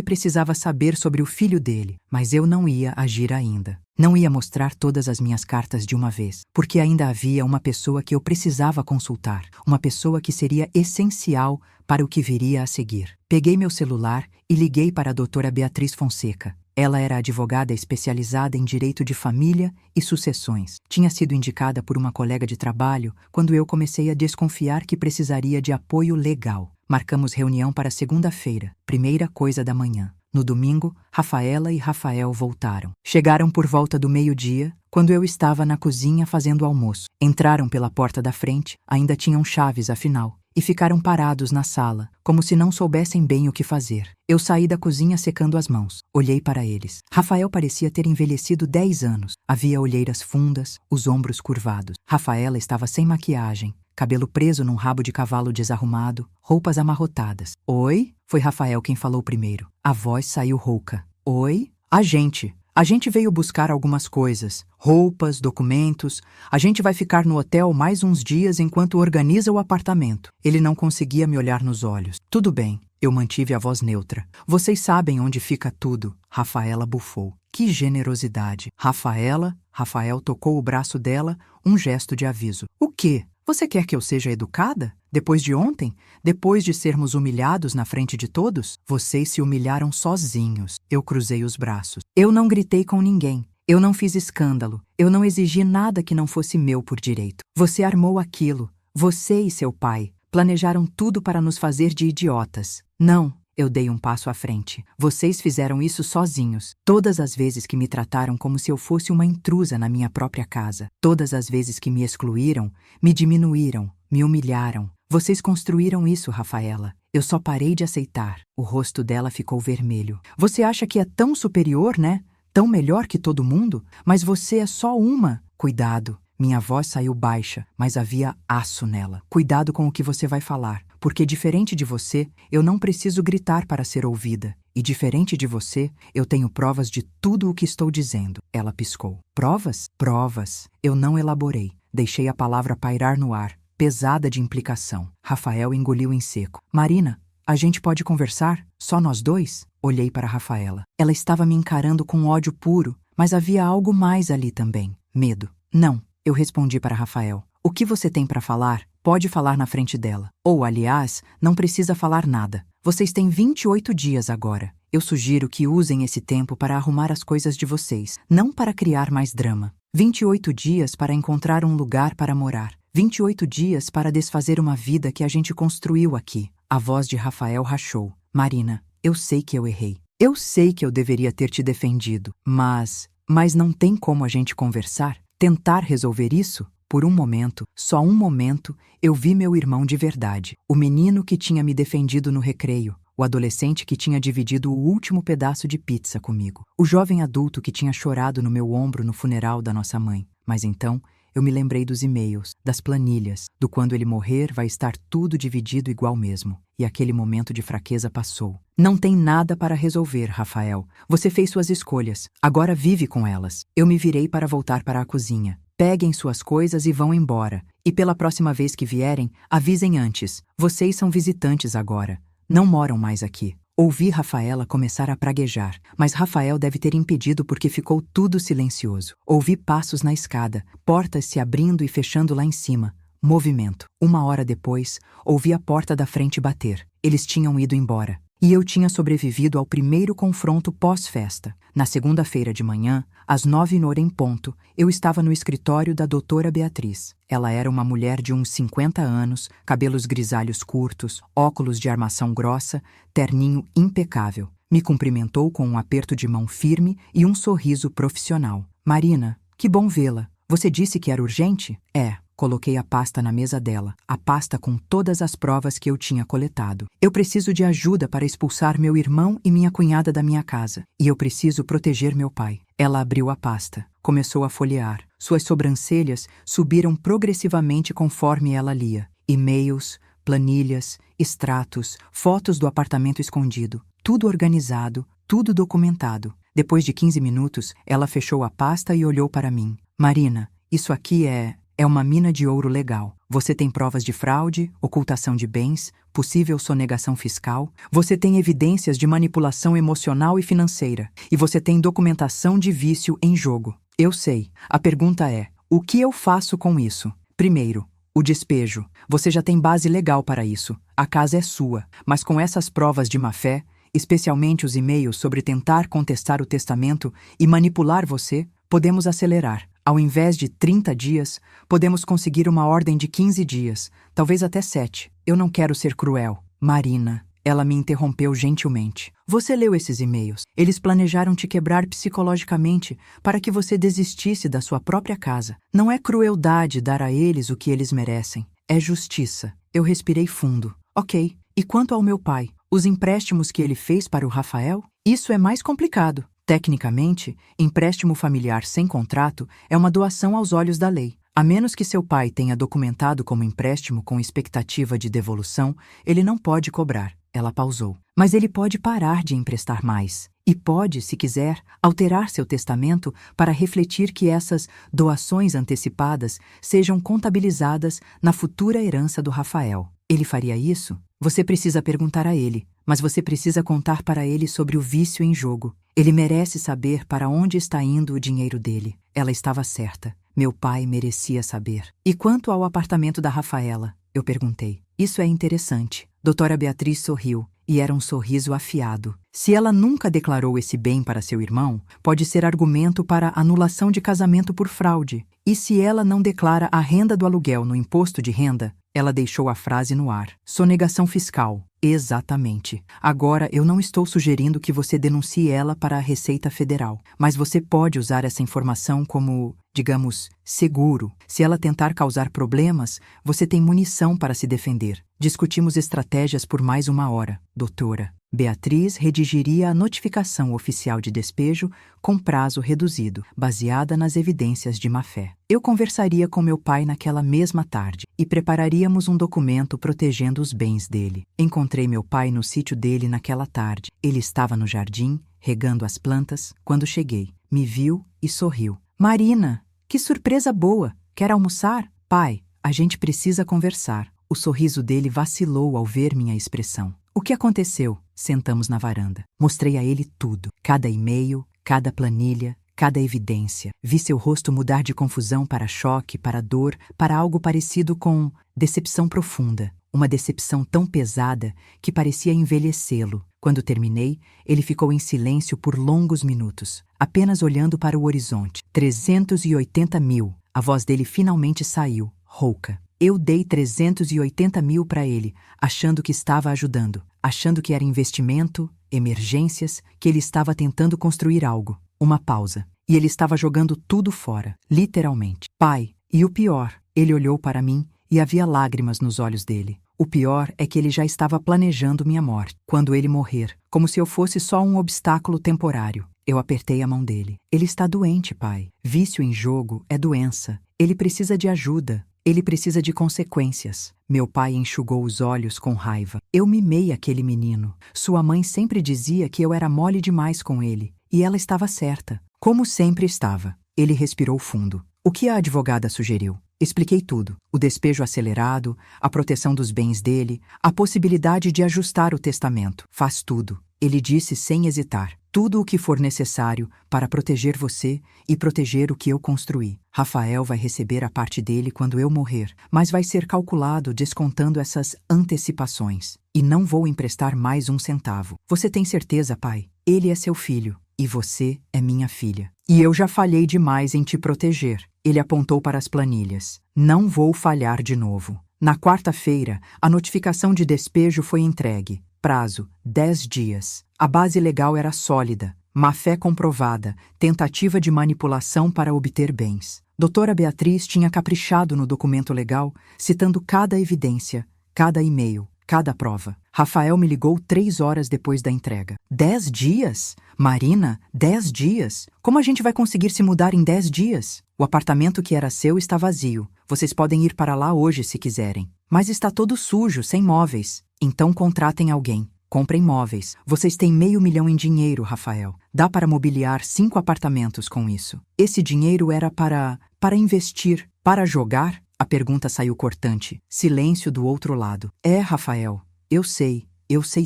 precisava saber sobre o filho dele, mas eu não ia agir ainda. Não ia mostrar todas as minhas cartas de uma vez, porque ainda havia uma pessoa que eu precisava consultar, uma pessoa que seria essencial para o que viria a seguir. Peguei meu celular e liguei para a doutora Beatriz Fonseca. Ela era advogada especializada em direito de família e sucessões. Tinha sido indicada por uma colega de trabalho quando eu comecei a desconfiar que precisaria de apoio legal. Marcamos reunião para segunda-feira, primeira coisa da manhã. No domingo, Rafaela e Rafael voltaram. Chegaram por volta do meio-dia, quando eu estava na cozinha fazendo almoço. Entraram pela porta da frente, ainda tinham chaves afinal, e ficaram parados na sala, como se não soubessem bem o que fazer. Eu saí da cozinha secando as mãos. Olhei para eles. Rafael parecia ter envelhecido 10 anos. Havia olheiras fundas, os ombros curvados. Rafaela estava sem maquiagem, cabelo preso num rabo de cavalo desarrumado, roupas amarrotadas. Oi? Foi Rafael quem falou primeiro. A voz saiu rouca. Oi? A gente veio buscar algumas coisas. Roupas, documentos. A gente vai ficar no hotel mais uns dias enquanto organiza o apartamento. Ele não conseguia me olhar nos olhos. Tudo bem. Eu mantive a voz neutra. Vocês sabem onde fica tudo. Rafaela bufou. Que generosidade. Rafael tocou o braço dela, um gesto de aviso. O quê? Você quer que eu seja educada? Depois de ontem? Depois de sermos humilhados na frente de todos? Vocês se humilharam sozinhos. Eu cruzei os braços. Eu não gritei com ninguém. Eu não fiz escândalo. Eu não exigi nada que não fosse meu por direito. Você armou aquilo. Você e seu pai planejaram tudo para nos fazer de idiotas. Não, Eu dei um passo à frente. Vocês fizeram isso sozinhos. Todas as vezes que me trataram como se eu fosse uma intrusa na minha própria casa. Todas as vezes que me excluíram, me diminuíram, me humilharam. Vocês construíram isso, Rafaela. Eu só parei de aceitar. O rosto dela ficou vermelho. Você acha que é tão superior, né? Tão melhor que todo mundo? Mas você é só uma. Cuidado. Minha voz saiu baixa, mas havia aço nela. Cuidado com o que você vai falar, porque diferente de você, eu não preciso gritar para ser ouvida. E diferente de você, eu tenho provas de tudo o que estou dizendo. Ela piscou. Provas? Provas. Eu não elaborei. Deixei a palavra pairar no ar, pesada de implicação. Rafael engoliu em seco. Marina, a gente pode conversar? Só nós dois? Olhei para Rafaela. Ela estava me encarando com ódio puro, mas havia algo mais ali também. Medo. Não. Eu respondi para Rafael. O que você tem para falar, pode falar na frente dela. Ou, aliás, não precisa falar nada. Vocês têm 28 dias agora. Eu sugiro que usem esse tempo para arrumar as coisas de vocês, não para criar mais drama. 28 dias para encontrar um lugar para morar. 28 dias para desfazer uma vida que a gente construiu aqui. A voz de Rafael rachou. Marina, eu sei que eu errei. Eu sei que eu deveria ter te defendido. Mas não tem como a gente conversar? Tentar resolver isso? Por um momento, só um momento, eu vi meu irmão de verdade. O menino que tinha me defendido no recreio. O adolescente que tinha dividido o último pedaço de pizza comigo. O jovem adulto que tinha chorado no meu ombro no funeral da nossa mãe. Mas então, eu me lembrei dos e-mails, das planilhas, do quando ele morrer vai estar tudo dividido igual mesmo. E aquele momento de fraqueza passou. Não tem nada para resolver, Rafael. Você fez suas escolhas. Agora vive com elas. Eu me virei para voltar para a cozinha. Peguem suas coisas e vão embora. E pela próxima vez que vierem, avisem antes. Vocês são visitantes agora. Não moram mais aqui. Ouvi Rafaela começar a praguejar, mas Rafael deve ter impedido porque ficou tudo silencioso. Ouvi passos na escada, portas se abrindo e fechando lá em cima. Movimento. 1 hora depois, ouvi a porta da frente bater. Eles tinham ido embora. E eu tinha sobrevivido ao primeiro confronto pós-festa. Na segunda-feira de manhã, às 9h em ponto, eu estava no escritório da doutora Beatriz. Ela era uma mulher de uns 50 anos, cabelos grisalhos curtos, óculos de armação grossa, terninho impecável. Me cumprimentou com um aperto de mão firme e um sorriso profissional. Marina, que bom vê-la. Você disse que era urgente? É. Coloquei a pasta na mesa dela, a pasta com todas as provas que eu tinha coletado. Eu preciso de ajuda para expulsar meu irmão e minha cunhada da minha casa. E eu preciso proteger meu pai. Ela abriu a pasta, começou a folhear. Suas sobrancelhas subiram progressivamente conforme ela lia. E-mails, planilhas, extratos, fotos do apartamento escondido. Tudo organizado, tudo documentado. Depois de 15 minutos, ela fechou a pasta e olhou para mim. Marina, isso aqui é uma mina de ouro legal. Você tem provas de fraude, ocultação de bens, possível sonegação fiscal. Você tem evidências de manipulação emocional e financeira. E você tem documentação de vício em jogo. Eu sei. A pergunta é, o que eu faço com isso? Primeiro, o despejo. Você já tem base legal para isso. A casa é sua. Mas com essas provas de má-fé, especialmente os e-mails sobre tentar contestar o testamento e manipular você, podemos acelerar. Ao invés de 30 dias, podemos conseguir uma ordem de 15 dias, talvez até 7. Eu não quero ser cruel. Marina, ela me interrompeu gentilmente. Você leu esses e-mails. Eles planejaram te quebrar psicologicamente para que você desistisse da sua própria casa. Não é crueldade dar a eles o que eles merecem. É justiça. Eu respirei fundo. Ok. E quanto ao meu pai? Os empréstimos que ele fez para o Rafael? Isso é mais complicado. Tecnicamente, empréstimo familiar sem contrato é uma doação aos olhos da lei. A menos que seu pai tenha documentado como empréstimo com expectativa de devolução, ele não pode cobrar. Ela pausou. Mas ele pode parar de emprestar mais. E pode, se quiser, alterar seu testamento para refletir que essas doações antecipadas sejam contabilizadas na futura herança do Rafael. Ele faria isso? Você precisa perguntar a ele, mas você precisa contar para ele sobre o vício em jogo. Ele merece saber para onde está indo o dinheiro dele. Ela estava certa. Meu pai merecia saber. E quanto ao apartamento da Rafaela? Eu perguntei. Isso é interessante. Doutora Beatriz sorriu, e era um sorriso afiado. Se ela nunca declarou esse bem para seu irmão, pode ser argumento para anulação de casamento por fraude. E se ela não declara a renda do aluguel no imposto de renda? Ela deixou a frase no ar. Sonegação fiscal. Exatamente. Agora, eu não estou sugerindo que você denuncie ela para a Receita Federal, mas você pode usar essa informação como, digamos, seguro. Se ela tentar causar problemas, você tem munição para se defender. Discutimos estratégias por mais 1 hora, doutora. Beatriz redigiria a notificação oficial de despejo com prazo reduzido, baseada nas evidências de má-fé. Eu conversaria com meu pai naquela mesma tarde e prepararíamos um documento protegendo os bens dele. Encontrei meu pai no sítio dele naquela tarde. Ele estava no jardim, regando as plantas, quando cheguei. Me viu e sorriu. Marina, que surpresa boa! Quer almoçar? Pai, a gente precisa conversar. O sorriso dele vacilou ao ver minha expressão. O que aconteceu? Sentamos na varanda. Mostrei a ele tudo. Cada e-mail, cada planilha, cada evidência. Vi seu rosto mudar de confusão para choque, para dor, para algo parecido com decepção profunda. Uma decepção tão pesada que parecia envelhecê-lo. Quando terminei, ele ficou em silêncio por longos minutos, apenas olhando para o horizonte. 380 mil. A voz dele finalmente saiu, rouca. Eu dei 380 mil para ele, achando que estava ajudando, achando que era investimento, emergências, que ele estava tentando construir algo. Uma pausa. E ele estava jogando tudo fora, literalmente. Pai, e o pior, ele olhou para mim e havia lágrimas nos olhos dele. O pior é que ele já estava planejando minha morte, quando ele morrer, como se eu fosse só um obstáculo temporário. Eu apertei a mão dele. Ele está doente, pai. Vício em jogo é doença. Ele precisa de ajuda. Ele precisa de consequências. Meu pai enxugou os olhos com raiva. Eu mimei aquele menino. Sua mãe sempre dizia que eu era mole demais com ele. E ela estava certa. Como sempre estava. Ele respirou fundo. O que a advogada sugeriu? Expliquei tudo. O despejo acelerado, a proteção dos bens dele, a possibilidade de ajustar o testamento. Faz tudo. Ele disse sem hesitar. Tudo o que for necessário para proteger você e proteger o que eu construí. Rafael vai receber a parte dele quando eu morrer, mas vai ser calculado descontando essas antecipações. E não vou emprestar mais 1 centavo. Você tem certeza, pai? Ele é seu filho e você é minha filha. E eu já falhei demais em te proteger. Ele apontou para as planilhas. Não vou falhar de novo. Na quarta-feira, a notificação de despejo foi entregue. Prazo: 10 dias. A base legal era sólida, má-fé comprovada, tentativa de manipulação para obter bens. Doutora Beatriz tinha caprichado no documento legal, citando cada evidência, cada e-mail, cada prova. Rafael me ligou 3 horas depois da entrega. 10 dias? Marina, 10 dias? Como a gente vai conseguir se mudar em 10 dias? O apartamento que era seu está vazio. Vocês podem ir para lá hoje se quiserem. Mas está todo sujo, sem móveis. Então contratem alguém. Comprem móveis. Vocês têm $500 mil em dinheiro, Rafael. Dá para mobiliar 5 apartamentos com isso. Esse dinheiro era para investir, para jogar? A pergunta saiu cortante. Silêncio do outro lado. É, Rafael. Eu sei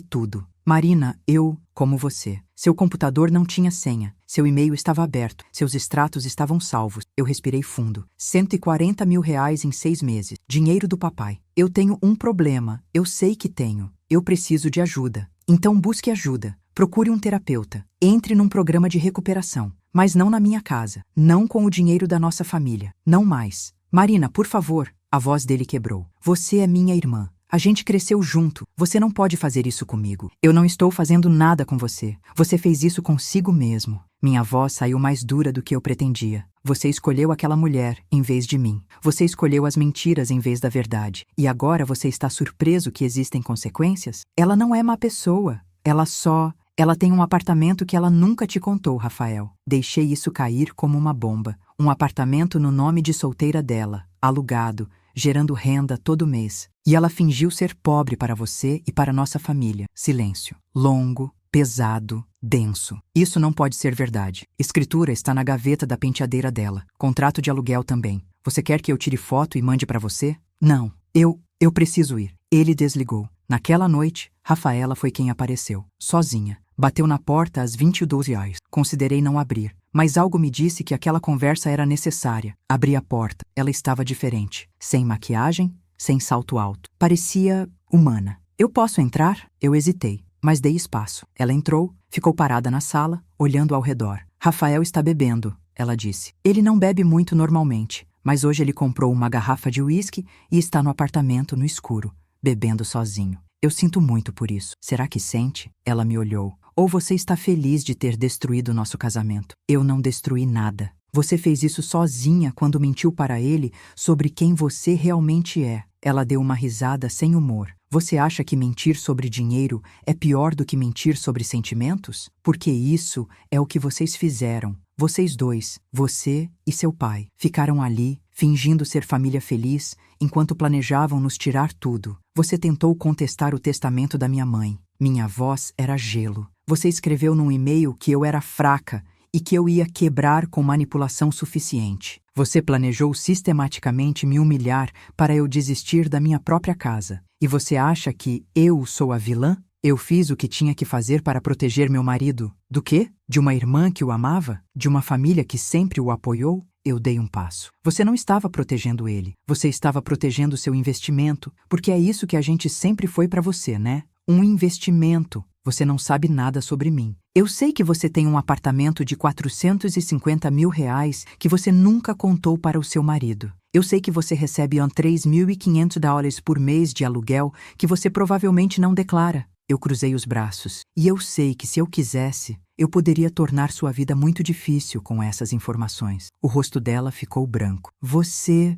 tudo. Marina, como você. Seu computador não tinha senha. Seu e-mail estava aberto. Seus extratos estavam salvos. Eu respirei fundo. R$140 mil em 6 meses. Dinheiro do papai. Eu tenho um problema. Eu sei que tenho. Eu preciso de ajuda. Então busque ajuda. Procure um terapeuta. Entre num programa de recuperação. Mas não na minha casa. Não com o dinheiro da nossa família. Não mais. Marina, por favor. A voz dele quebrou. Você é minha irmã. A gente cresceu junto. Você não pode fazer isso comigo. Eu não estou fazendo nada com você. Você fez isso consigo mesmo. Minha voz saiu mais dura do que eu pretendia. Você escolheu aquela mulher em vez de mim. Você escolheu as mentiras em vez da verdade. E agora você está surpreso que existem consequências? Ela não é má pessoa. Ela tem um apartamento que ela nunca te contou, Rafael. Deixei isso cair como uma bomba. Um apartamento no nome de solteira dela, alugado, gerando renda todo mês. E ela fingiu ser pobre para você e para nossa família. Silêncio. Longo, pesado, denso. Isso não pode ser verdade. Escritura está na gaveta da penteadeira dela. Contrato de aluguel também. Você quer que eu tire foto e mande para você? Não. Eu preciso ir. Ele desligou. Naquela noite, Rafaela foi quem apareceu. Sozinha. Bateu na porta às 22h. Considerei não abrir. Mas algo me disse que aquela conversa era necessária. Abri a porta. Ela estava diferente. Sem maquiagem, sem salto alto. Parecia humana. Eu posso entrar? Eu hesitei, mas dei espaço. Ela entrou, ficou parada na sala, olhando ao redor. Rafael está bebendo, ela disse. Ele não bebe muito normalmente, mas hoje ele comprou uma garrafa de uísque e está no apartamento no escuro, bebendo sozinho. Eu sinto muito por isso. Será que sente? Ela me olhou. Ou você está feliz de ter destruído nosso casamento? Eu não destruí nada. Você fez isso sozinha quando mentiu para ele sobre quem você realmente é. Ela deu uma risada sem humor. Você acha que mentir sobre dinheiro é pior do que mentir sobre sentimentos? Porque isso é o que vocês fizeram. Vocês dois, você e seu pai, ficaram ali, fingindo ser família feliz, enquanto planejavam nos tirar tudo. Você tentou contestar o testamento da minha mãe. Minha voz era gelo. Você escreveu num e-mail que eu era fraca e que eu ia quebrar com manipulação suficiente. Você planejou sistematicamente me humilhar para eu desistir da minha própria casa. E você acha que eu sou a vilã? Eu fiz o que tinha que fazer para proteger meu marido. Do quê? De uma irmã que o amava? De uma família que sempre o apoiou? Eu dei um passo. Você não estava protegendo ele. Você estava protegendo seu investimento, porque é isso que a gente sempre foi para você, né? Um investimento. Você não sabe nada sobre mim. Eu sei que você tem um apartamento de R$ 450 mil que você nunca contou para o seu marido. Eu sei que você recebe $3.500 por mês de aluguel que você provavelmente não declara. Eu cruzei os braços. E eu sei que se eu quisesse, eu poderia tornar sua vida muito difícil com essas informações. O rosto dela ficou branco. Você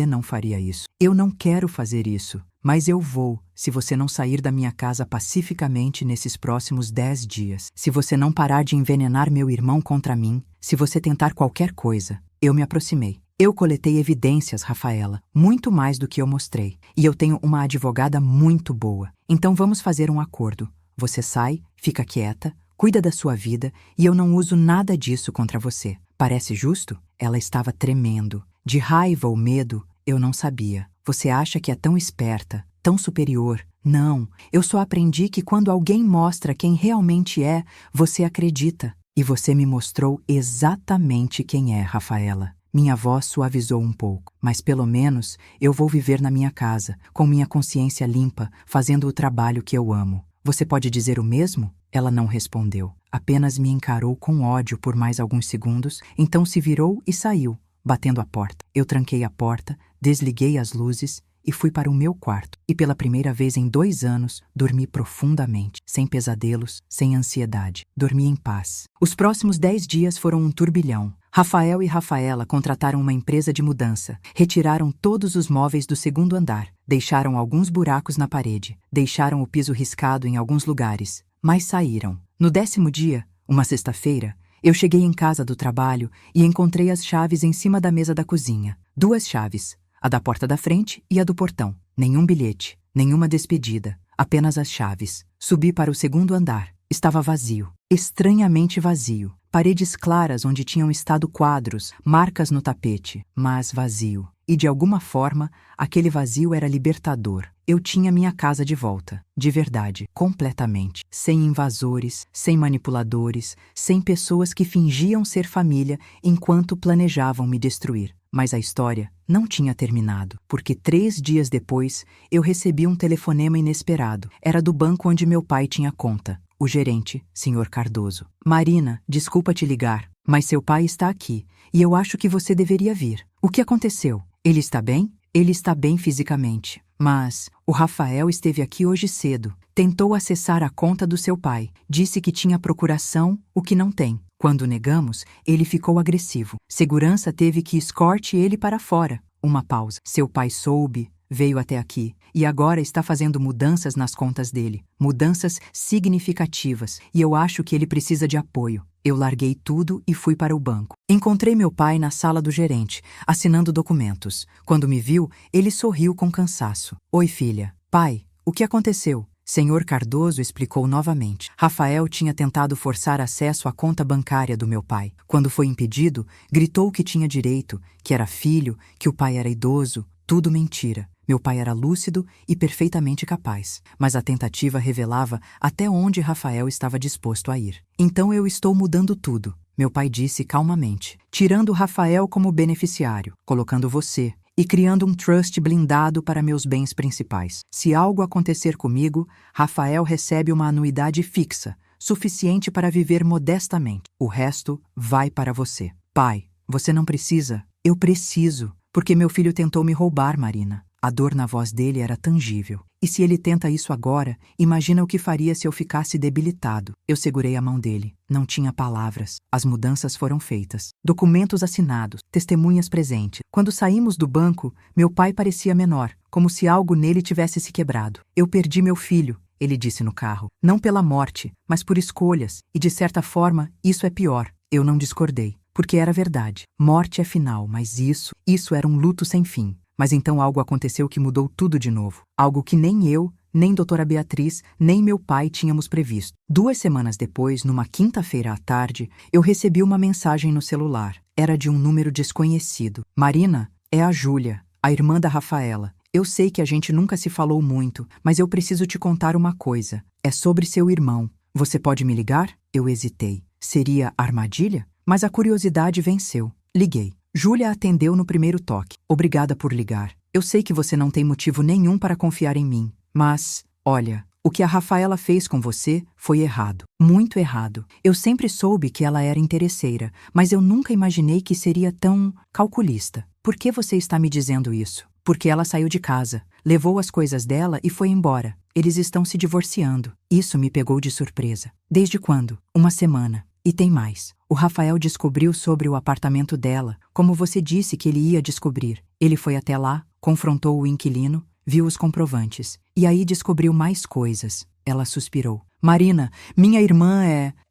não faria isso. Eu não quero fazer isso. Mas eu vou, se você não sair da minha casa pacificamente nesses próximos 10 dias. Se você não parar de envenenar meu irmão contra mim, se você tentar qualquer coisa. Eu me aproximei. Eu coletei evidências, Rafaela, muito mais do que eu mostrei. E eu tenho uma advogada muito boa. Então vamos fazer um acordo. Você sai, fica quieta, cuida da sua vida e eu não uso nada disso contra você. Parece justo? Ela estava tremendo. De raiva ou medo, eu não sabia. Você acha que é tão esperta, tão superior? Não, eu só aprendi que quando alguém mostra quem realmente é, você acredita. E você me mostrou exatamente quem é, Rafaela. Minha voz suavizou um pouco, mas pelo menos eu vou viver na minha casa, com minha consciência limpa, fazendo o trabalho que eu amo. Você pode dizer o mesmo? Ela não respondeu, apenas me encarou com ódio por mais alguns segundos, então se virou e saiu, batendo a porta. Eu tranquei a porta, desliguei as luzes e fui para o meu quarto. E pela primeira vez em 2 anos, dormi profundamente, sem pesadelos, sem ansiedade. Dormi em paz. Os próximos 10 dias foram um turbilhão. Rafael e Rafaela contrataram uma empresa de mudança, retiraram todos os móveis do 2º andar, deixaram alguns buracos na parede, deixaram o piso riscado em alguns lugares, mas saíram. No 10º dia, uma sexta-feira, eu cheguei em casa do trabalho e encontrei as chaves em cima da mesa da cozinha. 2 chaves, a da porta da frente e a do portão. Nenhum bilhete, nenhuma despedida, apenas as chaves. Subi para o 2º andar. Estava vazio, estranhamente vazio. Paredes claras onde tinham estado quadros, marcas no tapete, mas vazio. E de alguma forma, aquele vazio era libertador. Eu tinha minha casa de volta, de verdade, completamente. Sem invasores, sem manipuladores, sem pessoas que fingiam ser família enquanto planejavam me destruir. Mas a história não tinha terminado, porque 3 dias depois eu recebi um telefonema inesperado. Era do banco onde meu pai tinha conta. O gerente, Sr. Cardoso. Marina, desculpa te ligar, mas seu pai está aqui e eu acho que você deveria vir. O que aconteceu? Ele está bem? Ele está bem fisicamente. Mas o Rafael esteve aqui hoje cedo. Tentou acessar a conta do seu pai. Disse que tinha procuração, o que não tem. Quando negamos, ele ficou agressivo. Segurança teve que escorte ele para fora. Uma pausa. Seu pai soube, veio até aqui e agora está fazendo mudanças nas contas dele. Mudanças significativas e eu acho que ele precisa de apoio. Eu larguei tudo e fui para o banco. Encontrei meu pai na sala do gerente, assinando documentos. Quando me viu, ele sorriu com cansaço. Oi, filha. Pai, o que aconteceu? Senhor Cardoso explicou novamente. Rafael tinha tentado forçar acesso à conta bancária do meu pai. Quando foi impedido, gritou que tinha direito, que era filho, que o pai era idoso. Tudo mentira. Meu pai era lúcido e perfeitamente capaz, mas a tentativa revelava até onde Rafael estava disposto a ir. Então eu estou mudando tudo, meu pai disse calmamente, tirando Rafael como beneficiário, colocando você e criando um trust blindado para meus bens principais. Se algo acontecer comigo, Rafael recebe uma anuidade fixa, suficiente para viver modestamente. O resto vai para você. Pai, você não precisa. Eu preciso, porque meu filho tentou me roubar, Marina. A dor na voz dele era tangível. E se ele tenta isso agora, imagina o que faria se eu ficasse debilitado. Eu segurei a mão dele. Não tinha palavras. As mudanças foram feitas. Documentos assinados, testemunhas presentes. Quando saímos do banco, meu pai parecia menor, como se algo nele tivesse se quebrado. Eu perdi meu filho, ele disse no carro. Não pela morte, mas por escolhas, e de certa forma, isso é pior. Eu não discordei, porque era verdade. Morte é final, mas isso era um luto sem fim. Mas então algo aconteceu que mudou tudo de novo. Algo que nem eu, nem doutora Beatriz, nem meu pai tínhamos previsto. 2 semanas depois, numa quinta-feira à tarde, eu recebi uma mensagem no celular. Era de um número desconhecido. Marina, é a Júlia, a irmã da Rafaela. Eu sei que a gente nunca se falou muito, mas eu preciso te contar uma coisa. É sobre seu irmão. Você pode me ligar? Eu hesitei. Seria armadilha? Mas a curiosidade venceu. Liguei. Júlia atendeu no primeiro toque. Obrigada por ligar. Eu sei que você não tem motivo nenhum para confiar em mim. Mas, olha, o que a Rafaela fez com você foi errado. Muito errado. Eu sempre soube que ela era interesseira, mas eu nunca imaginei que seria tão calculista. Por que você está me dizendo isso? Porque ela saiu de casa, levou as coisas dela e foi embora. Eles estão se divorciando. Isso me pegou de surpresa. Desde quando? 1 semana. E tem mais. O Rafael descobriu sobre o apartamento dela, como você disse que ele ia descobrir. Ele foi até lá, confrontou o inquilino, viu os comprovantes. E aí descobriu mais coisas. Ela suspirou. Marina, minha irmã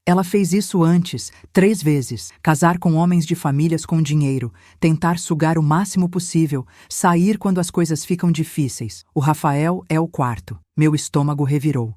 Ela fez isso antes, 3 vezes. Casar com homens de famílias com dinheiro, tentar sugar o máximo possível, sair quando as coisas ficam difíceis. O Rafael é o 4º. Meu estômago revirou.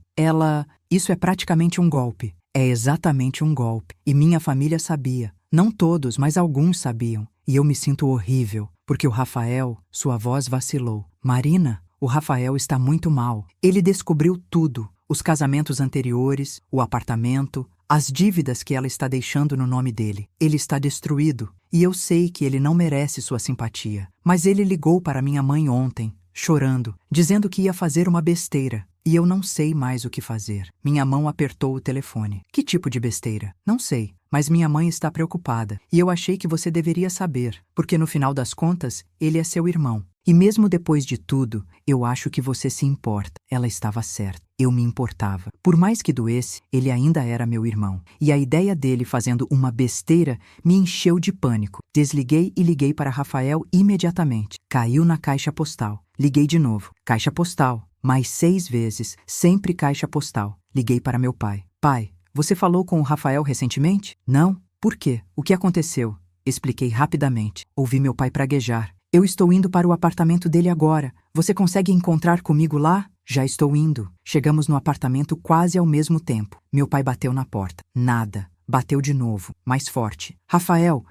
Isso é praticamente um golpe. É exatamente um golpe. E minha família sabia. Não todos, mas alguns sabiam. E eu me sinto horrível, porque o Rafael, sua voz vacilou. Marina, o Rafael está muito mal. Ele descobriu tudo. Os casamentos anteriores, o apartamento, as dívidas que ela está deixando no nome dele. Ele está destruído. E eu sei que ele não merece sua simpatia. Mas ele ligou para minha mãe ontem, chorando, dizendo que ia fazer uma besteira. E eu não sei mais o que fazer. Minha mão apertou o telefone. Que tipo de besteira? Não sei, mas minha mãe está preocupada. E eu achei que você deveria saber, porque no final das contas, ele é seu irmão. E mesmo depois de tudo, eu acho que você se importa. Ela estava certa. Eu me importava. Por mais que doesse, ele ainda era meu irmão. E a ideia dele fazendo uma besteira me encheu de pânico. Desliguei e liguei para Rafael imediatamente. Caiu na caixa postal. Liguei de novo. Caixa postal. Mais 6 vezes, sempre caixa postal. Liguei para meu pai. Pai, você falou com o Rafael recentemente? Não. Por quê? O que aconteceu? Expliquei rapidamente. Ouvi meu pai praguejar. Eu estou indo para o apartamento dele agora. Você consegue encontrar comigo lá? Já estou indo. Chegamos no apartamento quase ao mesmo tempo. Meu pai bateu na porta. Nada. Bateu de novo, mais forte. Rafael,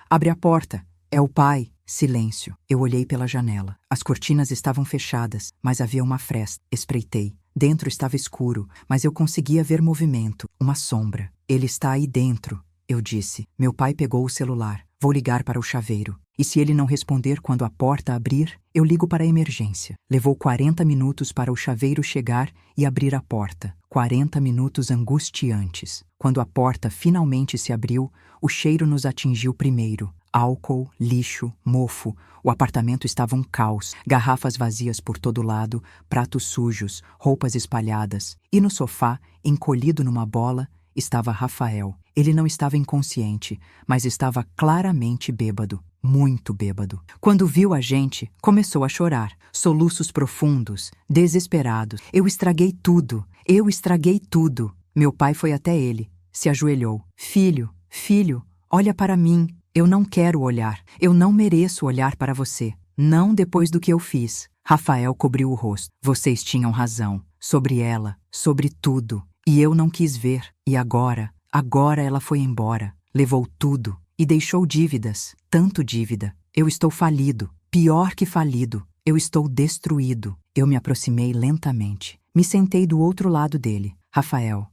abre a porta. É o pai. Silêncio. Eu olhei pela janela. As cortinas estavam fechadas, mas havia uma fresta. Espreitei. Dentro estava escuro, mas eu conseguia ver movimento, uma sombra. Ele está aí dentro, eu disse. Meu pai pegou o celular. Vou ligar para o chaveiro. E se ele não responder quando a porta abrir, eu ligo para a emergência. Levou 40 minutos para o chaveiro chegar e abrir a porta. 40 minutos angustiantes. Quando a porta finalmente se abriu, o cheiro nos atingiu primeiro. Álcool, lixo, mofo. O apartamento estava um caos. Garrafas vazias por todo lado, pratos sujos, roupas espalhadas. E no sofá, encolhido numa bola, estava Rafael. Ele não estava inconsciente, mas estava claramente bêbado. Muito bêbado. Quando viu a gente, começou a chorar. Soluços profundos, desesperados. Eu estraguei tudo. Meu pai foi até ele. Se ajoelhou. Filho, olha para mim. Eu não quero olhar. Eu não mereço olhar para você. Não depois do que eu fiz. Rafael cobriu o rosto. Vocês tinham razão. Sobre ela. Sobre tudo. E eu não quis ver. E agora ela foi embora. Levou tudo. E deixou dívidas. Tanto dívida. Eu estou falido. Pior que falido. Eu estou destruído. Eu me aproximei lentamente. Me sentei do outro lado dele. Rafael,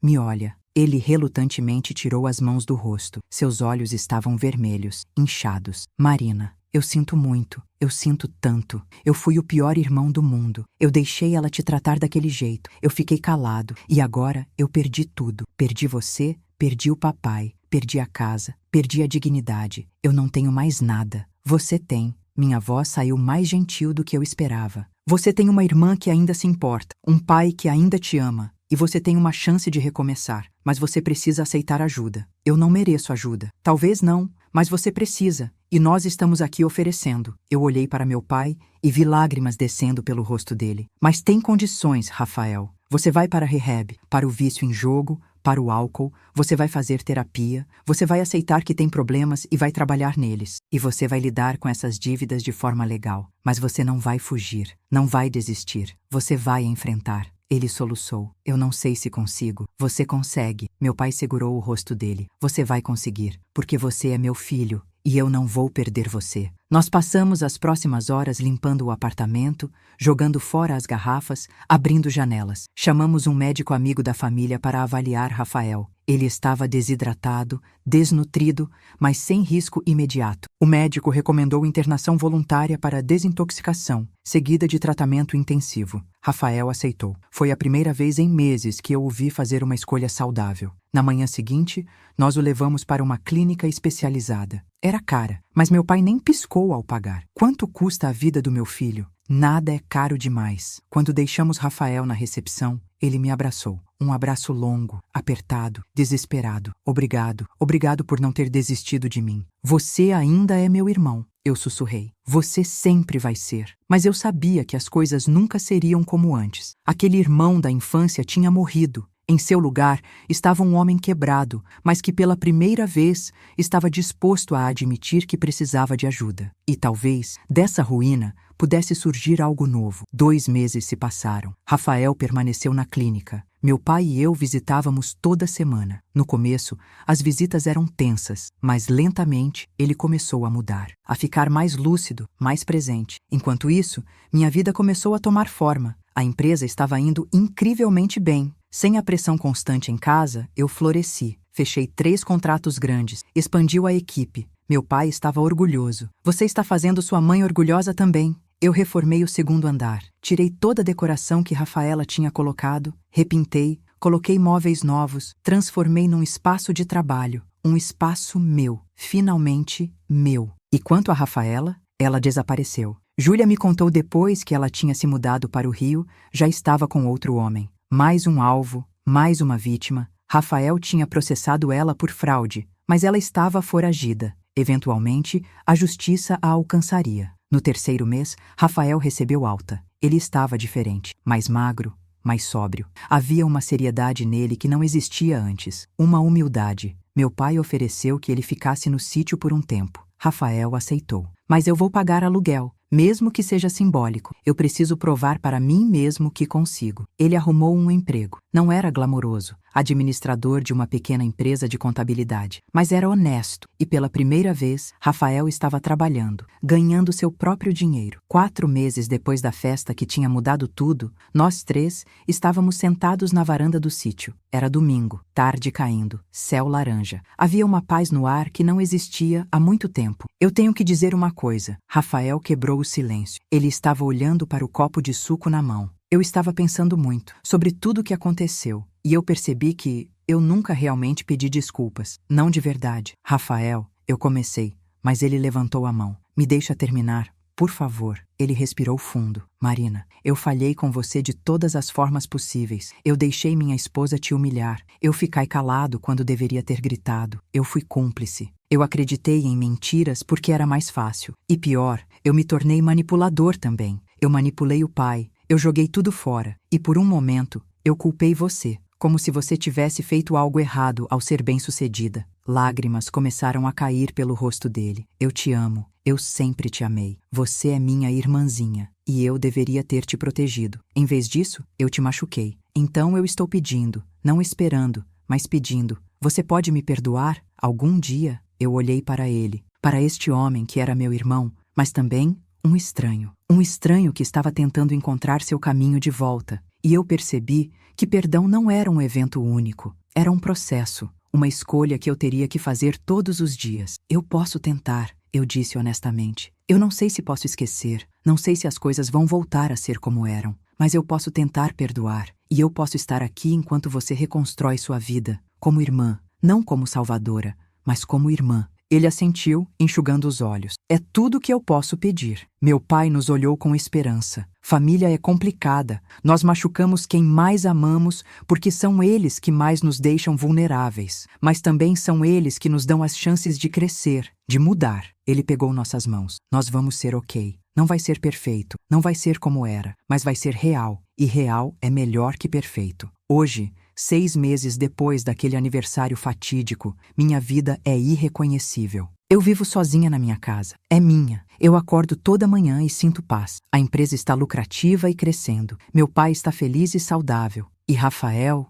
me olha. Ele relutantemente tirou as mãos do rosto. Seus olhos estavam vermelhos, inchados. Marina, eu sinto muito. Eu sinto tanto. Eu fui o pior irmão do mundo. Eu deixei ela te tratar daquele jeito. Eu fiquei calado. E agora eu perdi tudo. Perdi você, perdi o papai, perdi a casa, perdi a dignidade. Eu não tenho mais nada. Você tem. Minha voz saiu mais gentil do que eu esperava. Você tem uma irmã que ainda se importa, um pai que ainda te ama, e você tem uma chance de recomeçar, mas você precisa aceitar ajuda. Eu não mereço ajuda. Talvez não, mas você precisa, e nós estamos aqui oferecendo. Eu olhei para meu pai e vi lágrimas descendo pelo rosto dele. Mas tem condições, Rafael. Você vai para a rehab, para o vício em jogo, para o álcool, você vai fazer terapia, você vai aceitar que tem problemas e vai trabalhar neles. E você vai lidar com essas dívidas de forma legal. Mas você não vai fugir, não vai desistir. Você vai enfrentar. Ele soluçou. Eu não sei se consigo. Você consegue. Meu pai segurou o rosto dele. Você vai conseguir, porque você é meu filho. E eu não vou perder você. Nós passamos as próximas horas limpando o apartamento, jogando fora as garrafas, abrindo janelas. Chamamos um médico amigo da família para avaliar Rafael. Ele estava desidratado, desnutrido, mas sem risco imediato. O médico recomendou internação voluntária para desintoxicação, seguida de tratamento intensivo. Rafael aceitou. Foi a primeira vez em meses que eu o vi fazer uma escolha saudável. Na manhã seguinte, nós o levamos para uma clínica especializada. Era cara, mas meu pai nem piscou ao pagar. Quanto custa a vida do meu filho? Nada é caro demais. Quando deixamos Rafael na recepção, ele me abraçou. Um abraço longo, apertado, desesperado. Obrigado. Obrigado por não ter desistido de mim. Você ainda é meu irmão. Eu sussurrei. Você sempre vai ser. Mas eu sabia que as coisas nunca seriam como antes. Aquele irmão da infância tinha morrido. Em seu lugar estava um homem quebrado, mas que pela primeira vez estava disposto a admitir que precisava de ajuda. E talvez, dessa ruína, pudesse surgir algo novo. 2 meses se passaram. Rafael permaneceu na clínica. Meu pai e eu visitávamos toda semana. No começo, as visitas eram tensas, mas lentamente ele começou a mudar, a ficar mais lúcido, mais presente. Enquanto isso, minha vida começou a tomar forma. A empresa estava indo incrivelmente bem. Sem a pressão constante em casa, eu floresci. Fechei 3 contratos grandes, expandiu a equipe. Meu pai estava orgulhoso. Você está fazendo sua mãe orgulhosa também. Eu reformei o 2º andar. Tirei toda a decoração que Rafaela tinha colocado, repintei, coloquei móveis novos, transformei num espaço de trabalho. Um espaço meu. Finalmente meu. E quanto a Rafaela, ela desapareceu. Júlia me contou depois que ela tinha se mudado para o Rio, já estava com outro homem. Mais um alvo, mais uma vítima. Rafael tinha processado ela por fraude, mas ela estava foragida. Eventualmente, a justiça a alcançaria. No 3º mês, Rafael recebeu alta. Ele estava diferente, mais magro, mais sóbrio. Havia uma seriedade nele que não existia antes, uma humildade. Meu pai ofereceu que ele ficasse no sítio por um tempo. Rafael aceitou. Mas eu vou pagar aluguel. Mesmo que seja simbólico, eu preciso provar para mim mesmo que consigo. Ele arrumou um emprego. Não era glamouroso, administrador de uma pequena empresa de contabilidade, mas era honesto. E pela primeira vez, Rafael estava trabalhando, ganhando seu próprio dinheiro. 4 meses depois da festa que tinha mudado tudo, nós 3 estávamos sentados na varanda do sítio. Era domingo, tarde caindo, céu laranja. Havia uma paz no ar que não existia há muito tempo. Eu tenho que dizer uma coisa. Rafael quebrou o silêncio. Ele estava olhando para o copo de suco na mão. Eu estava pensando muito sobre tudo o que aconteceu, e eu percebi que eu nunca realmente pedi desculpas. Não de verdade. Rafael, eu comecei, mas ele levantou a mão. Me deixa terminar, por favor. Ele respirou fundo. Marina, eu falhei com você de todas as formas possíveis. Eu deixei minha esposa te humilhar. Eu fiquei calado quando deveria ter gritado. Eu fui cúmplice. Eu acreditei em mentiras porque era mais fácil. E pior, eu me tornei manipulador também. Eu manipulei o pai. Eu joguei tudo fora. E por um momento, eu culpei você. Como se você tivesse feito algo errado ao ser bem-sucedida. Lágrimas começaram a cair pelo rosto dele. Eu te amo. Eu sempre te amei. Você é minha irmãzinha. E eu deveria ter te protegido. Em vez disso, eu te machuquei. Então eu estou pedindo, não esperando, mas pedindo. Você pode me perdoar? Algum dia, eu olhei para ele, para este homem que era meu irmão, mas também um estranho. Um estranho que estava tentando encontrar seu caminho de volta. E eu percebi que perdão não era um evento único. Era um processo, uma escolha que eu teria que fazer todos os dias. Eu posso tentar, eu disse honestamente. Eu não sei se posso esquecer, não sei se as coisas vão voltar a ser como eram, mas eu posso tentar perdoar. E eu posso estar aqui enquanto você reconstrói sua vida, como irmã, não como salvadora, mas como irmã. Ele assentiu, enxugando os olhos. É tudo que eu posso pedir. Meu pai nos olhou com esperança. Família é complicada. Nós machucamos quem mais amamos porque são eles que mais nos deixam vulneráveis. Mas também são eles que nos dão as chances de crescer, de mudar. Ele pegou nossas mãos. Nós vamos ser ok. Não vai ser perfeito, não vai ser como era, mas vai ser real. E real é melhor que perfeito. Hoje, 6 meses depois daquele aniversário fatídico, minha vida é irreconhecível. Eu vivo sozinha na minha casa. É minha. Eu acordo toda manhã e sinto paz. A empresa está lucrativa e crescendo. Meu pai está feliz e saudável. E Rafael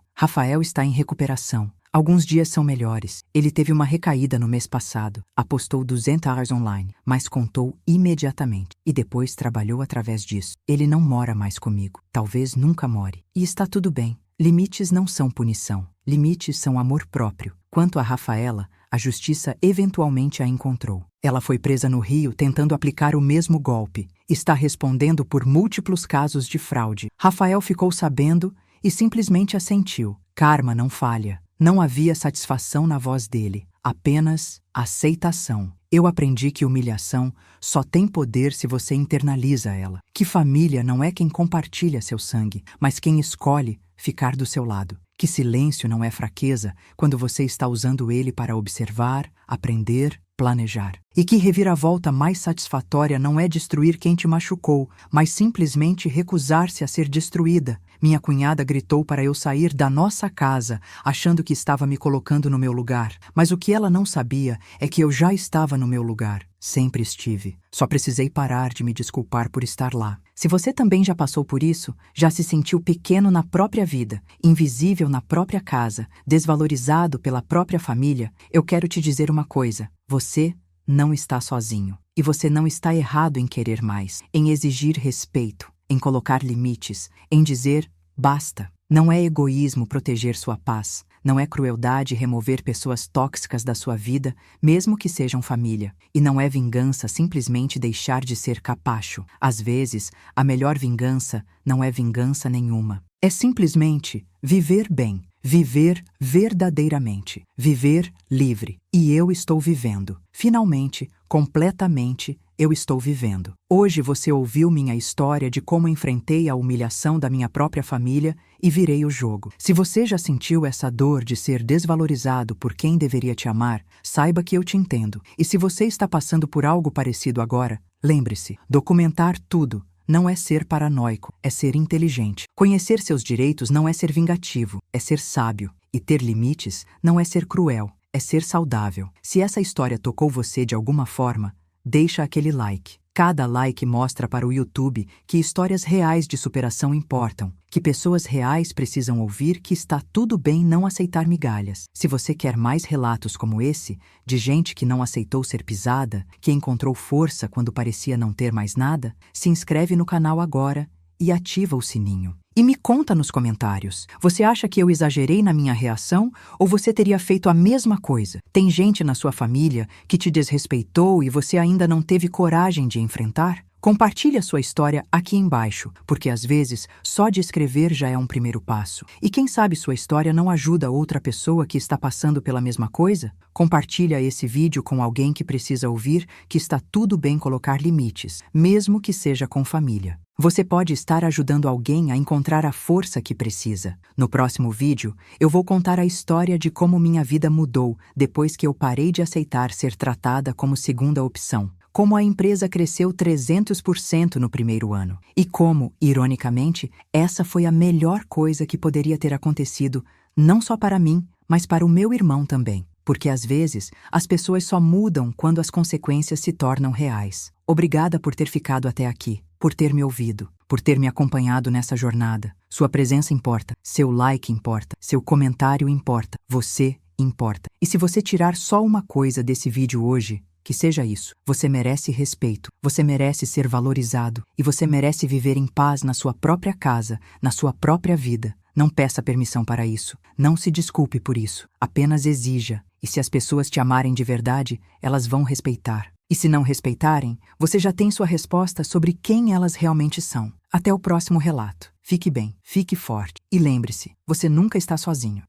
está em recuperação. Alguns dias são melhores. Ele teve uma recaída no mês passado. Apostou 200 horas online, mas contou imediatamente. E depois trabalhou através disso. Ele não mora mais comigo. Talvez nunca more. E está tudo bem. Limites não são punição. Limites são amor próprio. Quanto a Rafaela, a justiça eventualmente a encontrou. Ela foi presa no Rio tentando aplicar o mesmo golpe. Está respondendo por múltiplos casos de fraude. Rafael ficou sabendo e simplesmente assentiu. Karma não falha. Não havia satisfação na voz dele, apenas aceitação. Eu aprendi que humilhação só tem poder se você internaliza ela. Que família não é quem compartilha seu sangue, mas quem escolhe ficar do seu lado. Que silêncio não é fraqueza quando você está usando ele para observar, aprender, planejar. E que reviravolta mais satisfatória não é destruir quem te machucou, mas simplesmente recusar-se a ser destruída. Minha cunhada gritou para eu sair da nossa casa, achando que estava me colocando no meu lugar. Mas o que ela não sabia é que eu já estava no meu lugar. Sempre estive. Só precisei parar de me desculpar por estar lá. Se você também já passou por isso, já se sentiu pequeno na própria vida, invisível na própria casa, desvalorizado pela própria família, eu quero te dizer uma coisa. Você não está sozinho. E você não está errado em querer mais, em exigir respeito, em colocar limites, em dizer basta. Não é egoísmo proteger sua paz. Não é crueldade remover pessoas tóxicas da sua vida, mesmo que sejam família. E não é vingança simplesmente deixar de ser capacho. Às vezes, a melhor vingança não é vingança nenhuma. É simplesmente viver bem, viver verdadeiramente, viver livre. E eu estou vivendo. Finalmente, completamente, eu estou vivendo. Hoje você ouviu minha história de como enfrentei a humilhação da minha própria família e virei o jogo. Se você já sentiu essa dor de ser desvalorizado por quem deveria te amar, saiba que eu te entendo. E se você está passando por algo parecido agora, lembre-se, documentar tudo não é ser paranoico, é ser inteligente. Conhecer seus direitos não é ser vingativo, é ser sábio. E ter limites não é ser cruel, é ser saudável. Se essa história tocou você de alguma forma, deixa aquele like. Cada like mostra para o YouTube que histórias reais de superação importam, que pessoas reais precisam ouvir que está tudo bem não aceitar migalhas. Se você quer mais relatos como esse, de gente que não aceitou ser pisada, que encontrou força quando parecia não ter mais nada, se inscreve no canal agora e ativa o sininho. E me conta nos comentários, você acha que eu exagerei na minha reação ou você teria feito a mesma coisa? Tem gente na sua família que te desrespeitou e você ainda não teve coragem de enfrentar? Compartilhe a sua história aqui embaixo, porque às vezes só de escrever já é um primeiro passo. E quem sabe sua história não ajuda outra pessoa que está passando pela mesma coisa? Compartilha esse vídeo com alguém que precisa ouvir que está tudo bem colocar limites, mesmo que seja com família. Você pode estar ajudando alguém a encontrar a força que precisa. No próximo vídeo, eu vou contar a história de como minha vida mudou depois que eu parei de aceitar ser tratada como segunda opção. Como a empresa cresceu 300% no primeiro ano. E como, ironicamente, essa foi a melhor coisa que poderia ter acontecido, não só para mim, mas para o meu irmão também. Porque às vezes, as pessoas só mudam quando as consequências se tornam reais. Obrigada por ter ficado até aqui, por ter me ouvido, por ter me acompanhado nessa jornada. Sua presença importa, seu like importa, seu comentário importa, você importa. E se você tirar só uma coisa desse vídeo hoje, que seja isso. Você merece respeito, você merece ser valorizado e você merece viver em paz na sua própria casa, na sua própria vida. Não peça permissão para isso. Não se desculpe por isso. Apenas exija. E se as pessoas te amarem de verdade, elas vão respeitar. E se não respeitarem, você já tem sua resposta sobre quem elas realmente são. Até o próximo relato. Fique bem, fique forte e lembre-se, você nunca está sozinho.